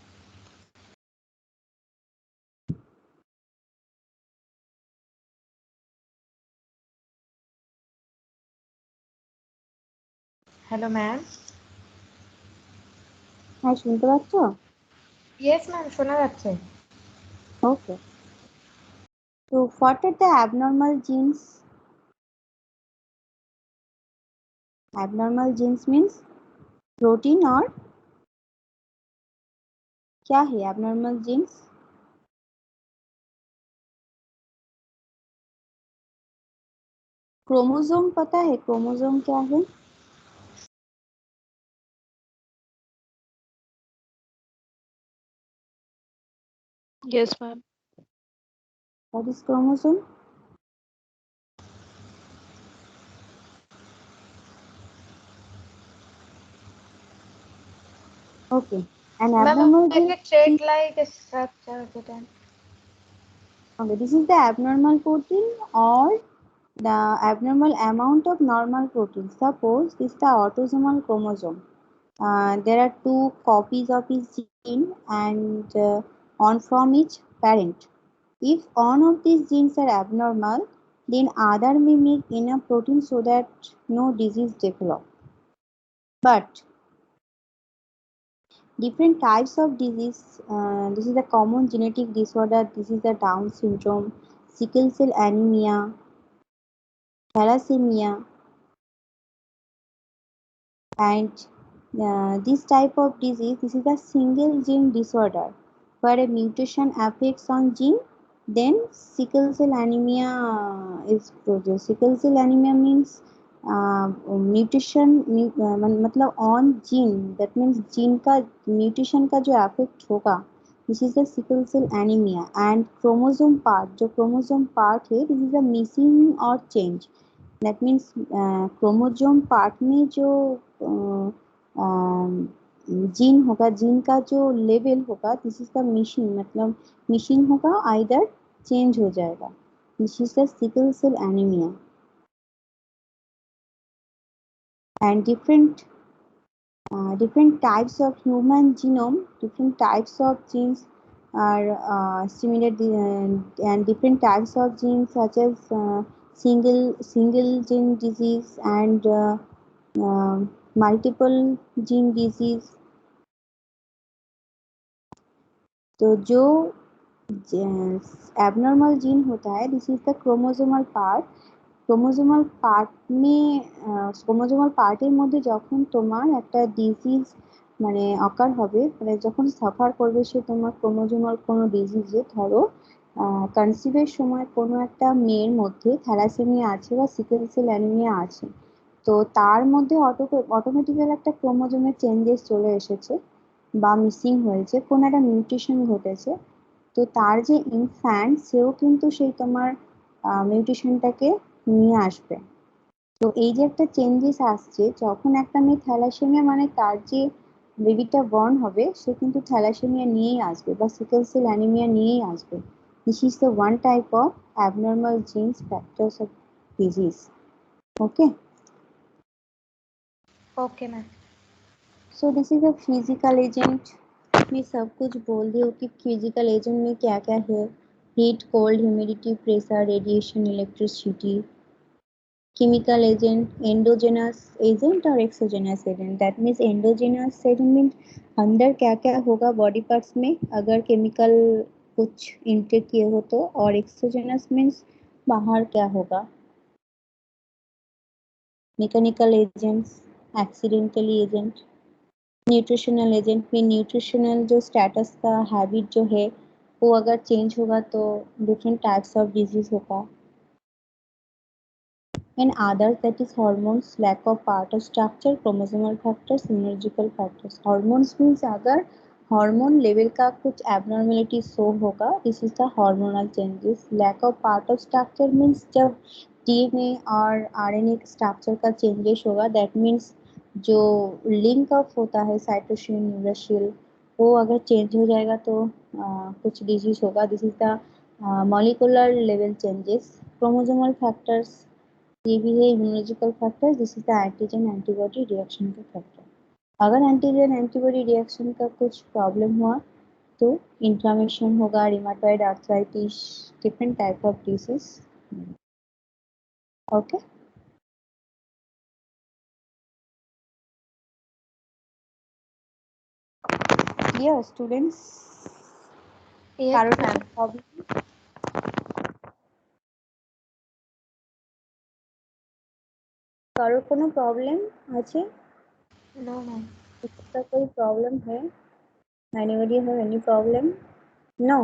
[SPEAKER 3] Hello, ma'am.
[SPEAKER 1] হ্যাঁ, শুনতে পাচ্ছ?
[SPEAKER 3] Yes, ma'am. শোনা যাচ্ছে.
[SPEAKER 1] Okay. So what are the abnormal genes? Abnormal genes means protein और क्या है abnormal genes? क्रोमोसोम पता है क्रोमोसोम क्या है?
[SPEAKER 5] Yes, ma'am.
[SPEAKER 1] What is chromosome? Okay, an
[SPEAKER 3] Ma'am,
[SPEAKER 1] abnormal
[SPEAKER 3] like
[SPEAKER 1] gene
[SPEAKER 3] a thread-like structure যেটা.
[SPEAKER 1] okay, this is the abnormal protein or the abnormal amount of normal protein. Suppose this is the autosomal chromosome. There are two copies of each gene and one from each parent. If one of these genes are abnormal, Then other mimic enough protein so that no disease develop. But different types of disease, this is a common genetic disorder. This is the Down syndrome, sickle cell anemia, thalassemia, and this type of disease, this is a single gene disorder where a mutation affects on gene, then sickle cell anemia is produced. Sickle cell anemia means mutation मतलब on gene, that means gene का mutation का जो affect होगा, this is the sickle cell anaemia. And chromosome part, जो chromosome part है, this is a missing or change. That means chromosome part में जो gene होगा, जीन का जो लेवल होगा, दिस इज द मिसिंग, मतलब मिसिंग होगा, आइदर चेंज हो जाएगा. This is the sickle cell anaemia. And different types of human genome, different types of genes are stimulated, and different types of genes such as single gene disease and multiple gene disease. तो जो abnormal gene होता है, this is the chromosomal part. Chromosomal পার্টের মধ্যে যখন তোমার একটা disease মানে অকার হবে, মানে যখন সাফার করবে সে তোমার ক্রোমোজোমাল কোনো ডিজিজে, ধরো কনসিভের সময় কোনো একটা মেয়ের মধ্যে থ্যালাসেমিয়া আছে বা সিকেল সেল অ্যানিমিয়া আছে, তো তার মধ্যে অটোমেটিক্যালি একটা ক্রোমোজোমের চেঞ্জেস চলে এসেছে বা মিসিং হয়েছে, কোনো একটা মিউটেশন ঘটেছে, তো তার যে ইনফ্যান্ট সেও কিন্তু সেই তোমার মিউটেশনটাকে নিয়ে আসবে. তো এই যে একটা চেঞ্জেস আসছে, যখন একটা মেয়ে থ্যালাসেমিয়া, মানে তার যে বেবিটা বর্ন হবে সে কিন্তু থ্যালাসেমিয়া নিয়েই আসবে বা সিকেল সেল অ্যানিমিয়া নিয়েই আসবে. This is the one type of abnormal genes factors of disease. Okay,
[SPEAKER 3] okay ma'am.
[SPEAKER 1] so this is a physical agent. मैं सब कुछ बोल दी हूँ कि फिजिकल एजेंट में क्या क्या है. Heat, cold, humidity, pressure, radiation, electricity. Chemical agent, endogenous agent और exogenous agent. That means endogenous agent means अंदर क्या क्या होगा बॉडी पार्ट्स में अगर केमिकल कुछ इंटेक किए हो तो, और exogenous means बाहर क्या होगा. Mechanical agents, accidental agent. Nutritional agent में न्यूट्रिशनल जो स्टेटस का हैबिट जो है वो अगर चेंज होगा तो डिफरेंट टाइप्स ऑफ डिजीज होगा. And others, that is hormones, lack of part of structure, chromosomal factors, immunological factors. Hormones means अगर हार्मोन लेवल का कुछ एबनॉर्मेलिटी शो होगा, this is the hormonal changes. Lack of part of structure means जब DNA और RNA structure का changes होगा, that means जो link up होता है साइटोसिन यूरेसिल, वो अगर चेंज हो जाएगा तो कुछ डिजीज होगा. This is the molecular level changes. Chromosomal factors, ये भी है immunological factor. This is the antigen antibody reaction का फैक्टर. अगर एंटीजन एंटीबॉडी रिएक्शन का कुछ प्रॉब्लम हुआ तो इन्फ्लामेशन होगा, rheumatoid arthritis, different type of disease. Okay, clear students?
[SPEAKER 3] Yes
[SPEAKER 1] কারোর
[SPEAKER 3] मैम.
[SPEAKER 1] प्रॉब्लम, কারোর কোনো প্রবলেম আছে?
[SPEAKER 3] No ma'am.
[SPEAKER 1] इसका कोई प्रॉब्लम है? Anybody have any problem? No.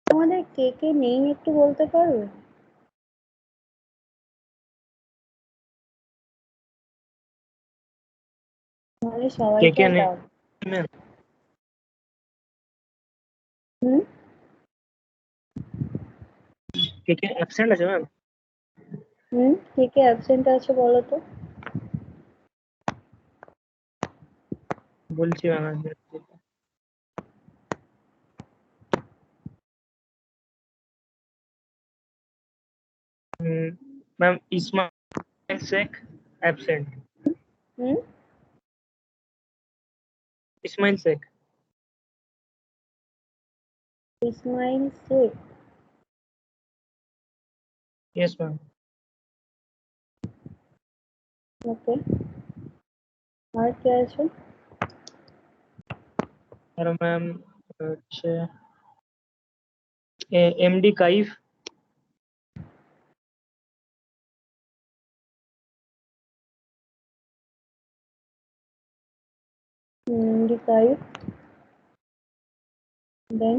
[SPEAKER 1] তোমাদের কে কে নেই একটু বলতে পারবে? তাহলে
[SPEAKER 6] কে
[SPEAKER 1] সবাইকে
[SPEAKER 6] কে নেই
[SPEAKER 1] দাও.
[SPEAKER 6] ম্যাম?
[SPEAKER 1] হুম,
[SPEAKER 6] কে কে অ্যাবসেন্ট আছে ম্যাম?
[SPEAKER 1] কে কে অ্যাবসেন্ট আছে বলো তো?
[SPEAKER 6] বলছি ma'am ma'am Ismail Sheikh absent.
[SPEAKER 1] হুম
[SPEAKER 6] Ismail Sheikh.
[SPEAKER 1] Ismail Sheikh.
[SPEAKER 6] Yes ma'am.
[SPEAKER 1] Okay, আর কে আছে?
[SPEAKER 6] আর ম্যাম হচ্ছে এমডি কাইফ।
[SPEAKER 1] ডিকাইভ। দেন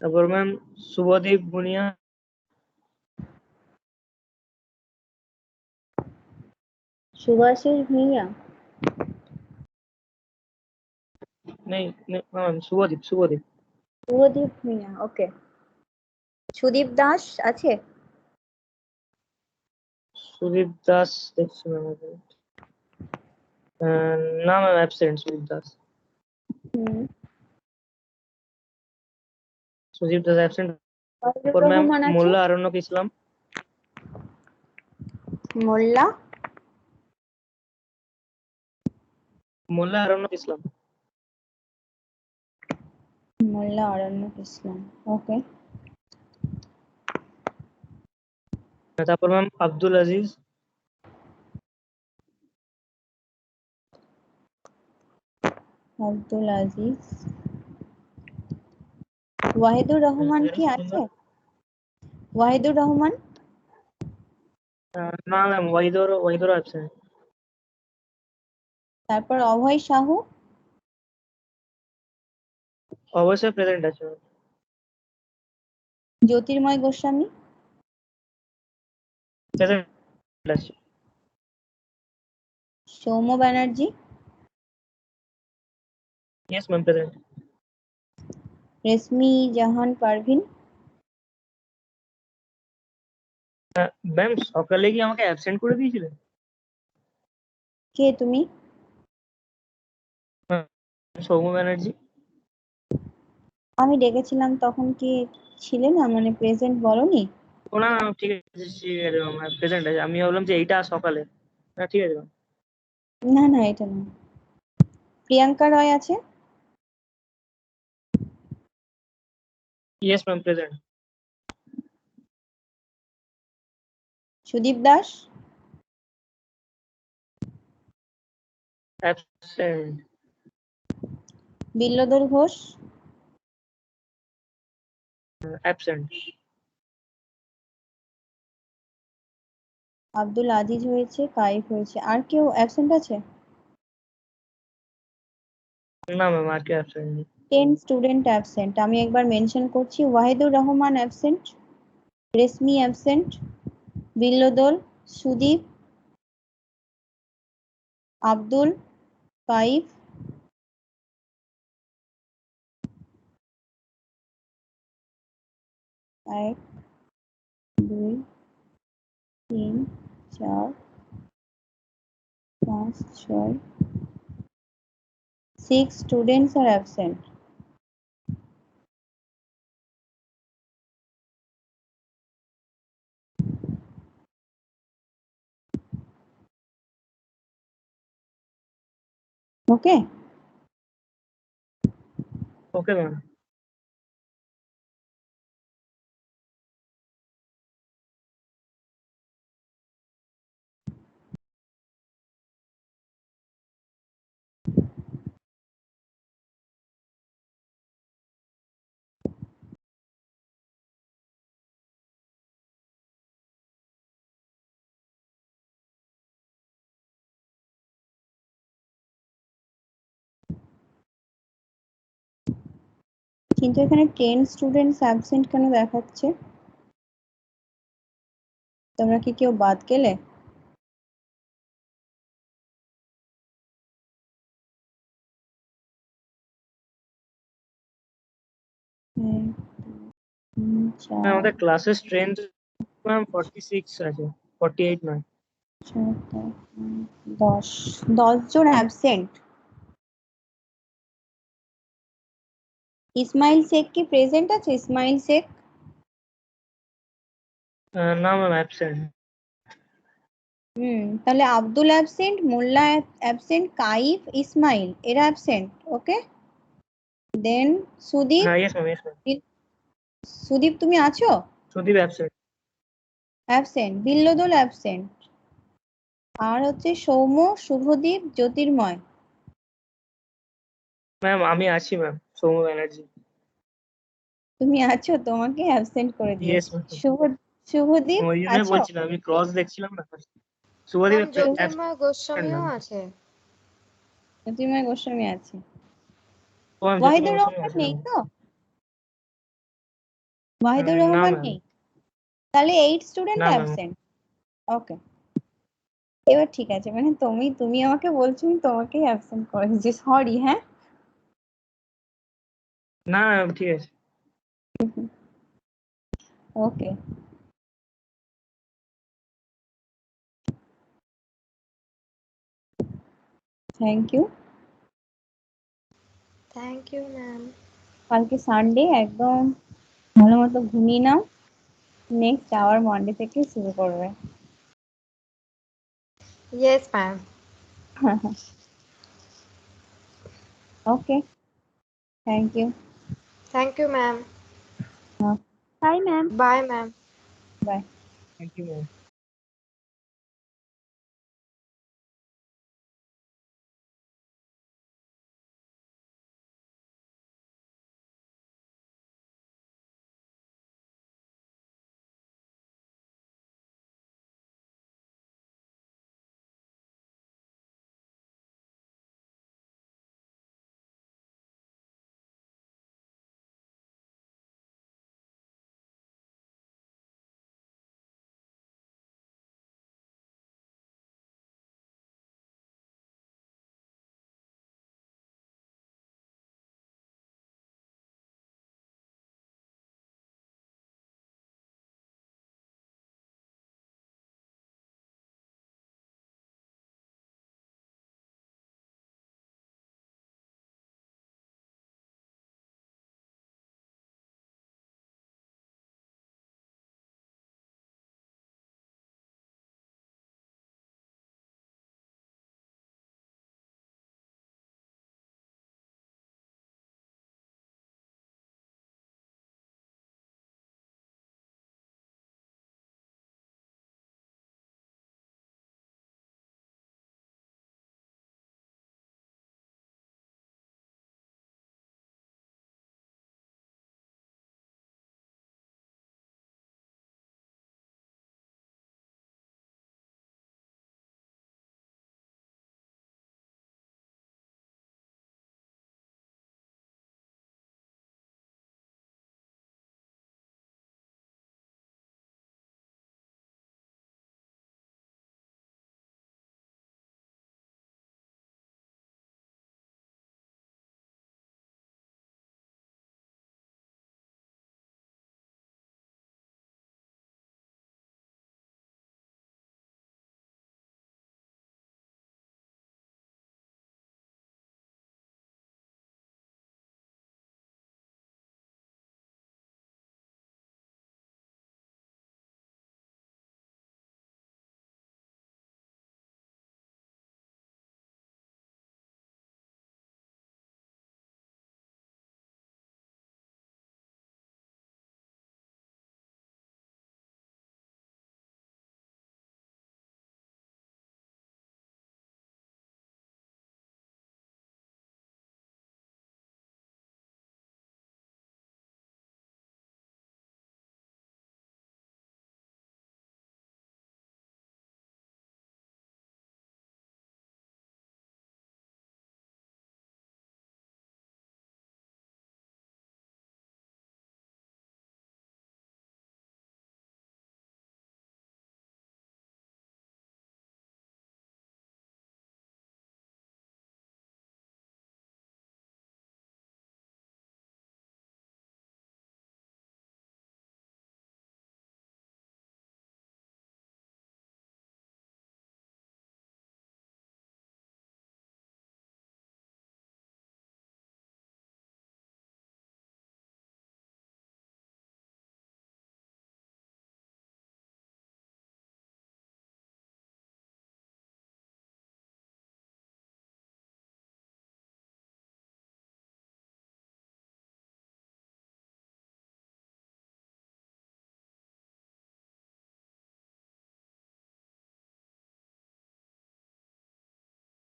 [SPEAKER 6] তারপর ম্যাম শুভদীপ ভুনিয়া।
[SPEAKER 1] সুভাষিস ভুঁইয়া।
[SPEAKER 6] নেই ম্যাম শুভদীপ।
[SPEAKER 1] শুভদীপ ভুঁইয়া, ওকে। সুদীপ দাস আছে?
[SPEAKER 6] সুদীপ দাস দেখছি ম্যাম। না ম্যাম অ্যাবসেন্ট সুদীপ দাস।
[SPEAKER 1] হুম
[SPEAKER 6] সুদীপ দাস অ্যাবসেন্ট।
[SPEAKER 1] ওয়াহিদুর
[SPEAKER 6] তারপর ম্যাম
[SPEAKER 1] রহমান আছে?
[SPEAKER 6] মোল্লা আরণ্যক ইসলাম।
[SPEAKER 1] মোল্লা
[SPEAKER 6] আরণ্যক ইসলাম।
[SPEAKER 1] মোল্লা আরণ্যক ইসলাম, ওকে।
[SPEAKER 6] তারপর ম্যাম আব্দুল আজিজ।
[SPEAKER 1] আব্দুল আজিজ। ওয়াহিদুর রহমান কি আছে? ওয়াহিদুর রহমান?
[SPEAKER 6] না ম্যাম ওয়াহিদুর অ্যাবসেন্ট।
[SPEAKER 1] তারপর অভয় সাহু।
[SPEAKER 6] অবশ্যই প্রেজেন্ট আছে।
[SPEAKER 1] জ্যোতির্ময় গোস্বামী।
[SPEAKER 6] প্রেজেন্ট আছে।
[SPEAKER 1] Soumya Banerjee.
[SPEAKER 6] Yes ma'am present.
[SPEAKER 1] Reshmi Jahan Parveen.
[SPEAKER 6] Ma'am সকালে কি আমাকে অ্যাবসেন্ট করে দিয়েছিলেন?
[SPEAKER 1] কে তুমি?
[SPEAKER 6] সৌম্য ব্যানার্জি।
[SPEAKER 1] আমি ডেকেছিলাম তখন কি ছিলে না, মানে প্রেজেন্ট বলনি?
[SPEAKER 6] ও না ঠিক আছে ম্যাম প্রেজেন্ট আছে। আমি ভাবলাম যে এইটা সকালে। না ঠিক আছে ম্যাম।
[SPEAKER 1] না না, এটা না। প্রিয়াঙ্কা রয় আছে?
[SPEAKER 6] Yes ma'am present.
[SPEAKER 1] Sudip Das.
[SPEAKER 6] Absent.
[SPEAKER 1] বিল্লদল ঘোষ।
[SPEAKER 6] অ্যাবসেন্ট।
[SPEAKER 1] আব্দুল আজিজ হয়েছে, কাইফ হয়েছে, আর কেউ অ্যাবসেন্ট আছে?
[SPEAKER 6] না ম্যাম আর কি অ্যাবসেন্ট নেই।
[SPEAKER 1] 10 স্টুডেন্ট অ্যাবসেন্ট আমি একবার মেনশন করছি। ওয়াহিদুর রহমান অ্যাবসেন্ট, রেশমি অ্যাবসেন্ট, বিল্লদল, সুদীপ, আব্দুল, কাইফ, এক, দুই, তিন, চার, পাঁচ, ছয়, 6 students are absent. Okay.
[SPEAKER 6] Okay ma'am.
[SPEAKER 1] কিন্তু এখানে 10 স্টুডেন্টস অ্যাবসেন্ট কেন দেখাচ্ছে? তোমরা কি কেউ বাদ গেলে? এক, দুই, তিন, চার।
[SPEAKER 6] আমাদের ক্লাসের স্ট্রেংথ ম্যাম 46 আছে, 48 নয়।
[SPEAKER 1] দশ 10 জন অ্যাবসেন্ট। ইসমাইল শেখ কি প্রেজেন্ট আছে? ইসমাইল শেখ?
[SPEAKER 6] না ম্যাম অ্যাবসেন্ট।
[SPEAKER 1] তাহলে আব্দুল অ্যাবসেন্ট, মোল্লা অ্যাবসেন্ট, কাইফ, ইসমাইল এরা অ্যাবসেন্ট। ওকে, দেন সুদীপ।
[SPEAKER 6] হ্যাঁ yes ma'am, yes ma'am.
[SPEAKER 1] Sudip তুমি আছো?
[SPEAKER 6] সুদীপ অ্যাবসেন্ট।
[SPEAKER 1] অ্যাবসেন্ট। বিল্লোদুল অ্যাবসেন্ট। আর হচ্ছে সৌম্য, শুভদীপ, জ্যোতির্ময়।
[SPEAKER 6] ম্যাম আমি আছি ম্যাম, সৌম্য ব্যানার্জি।
[SPEAKER 1] তুমি আছো, তোমাকে অ্যাবসেন্ট করে
[SPEAKER 6] ইয়েস
[SPEAKER 1] দিয়েছে।
[SPEAKER 6] ম্যাম,
[SPEAKER 1] শুভদীপ
[SPEAKER 6] ওই জন্যই
[SPEAKER 1] আছো?
[SPEAKER 6] বলছিলাম, আমি ক্রস দেখছিলাম না। শুভদীপ
[SPEAKER 3] ম্যাম জ্যোতির্ময় গোস্বামীও
[SPEAKER 6] ম্যাম।
[SPEAKER 3] আছে।
[SPEAKER 1] জ্যোতির্ময় গোস্বামী আছে।
[SPEAKER 6] ও ম্যাম
[SPEAKER 1] ওয়াহিদুর
[SPEAKER 6] জ্যোতির্ময় গোস্বামী
[SPEAKER 1] রহমান
[SPEAKER 6] আছে
[SPEAKER 1] নেই
[SPEAKER 6] ম্যাম।
[SPEAKER 1] তো? ওয়াহিদুর
[SPEAKER 6] না
[SPEAKER 1] রহমান
[SPEAKER 6] ম্যাম,
[SPEAKER 1] নেই? তাহলে 8 স্টুডেন্ট
[SPEAKER 6] না ম্যাম।
[SPEAKER 1] অ্যাবসেন্ট। ওকে, এবার ঠিক আছে, মানে তুমি তুমি আমাকে বলছো আমি তোমাকেই অ্যাবসেন্ট করে দিচ্ছি, সরি। হ্যাঁ,
[SPEAKER 6] না ম্যাম ঠিক আছে।
[SPEAKER 1] Okay. Thank you.
[SPEAKER 3] Thank you ma'am.
[SPEAKER 1] কালকে সানডে, একদম ভালো মতো ঘুমিয়ে নাও। নেক্সট আবার মন্ডে থেকে শুরু করবে।
[SPEAKER 3] Yes ma'am.
[SPEAKER 1] Okay, thank you.
[SPEAKER 3] Thank you ma'am.
[SPEAKER 1] Bye ma'am.
[SPEAKER 3] Bye ma'am.
[SPEAKER 1] Bye.
[SPEAKER 6] Thank you ma'am.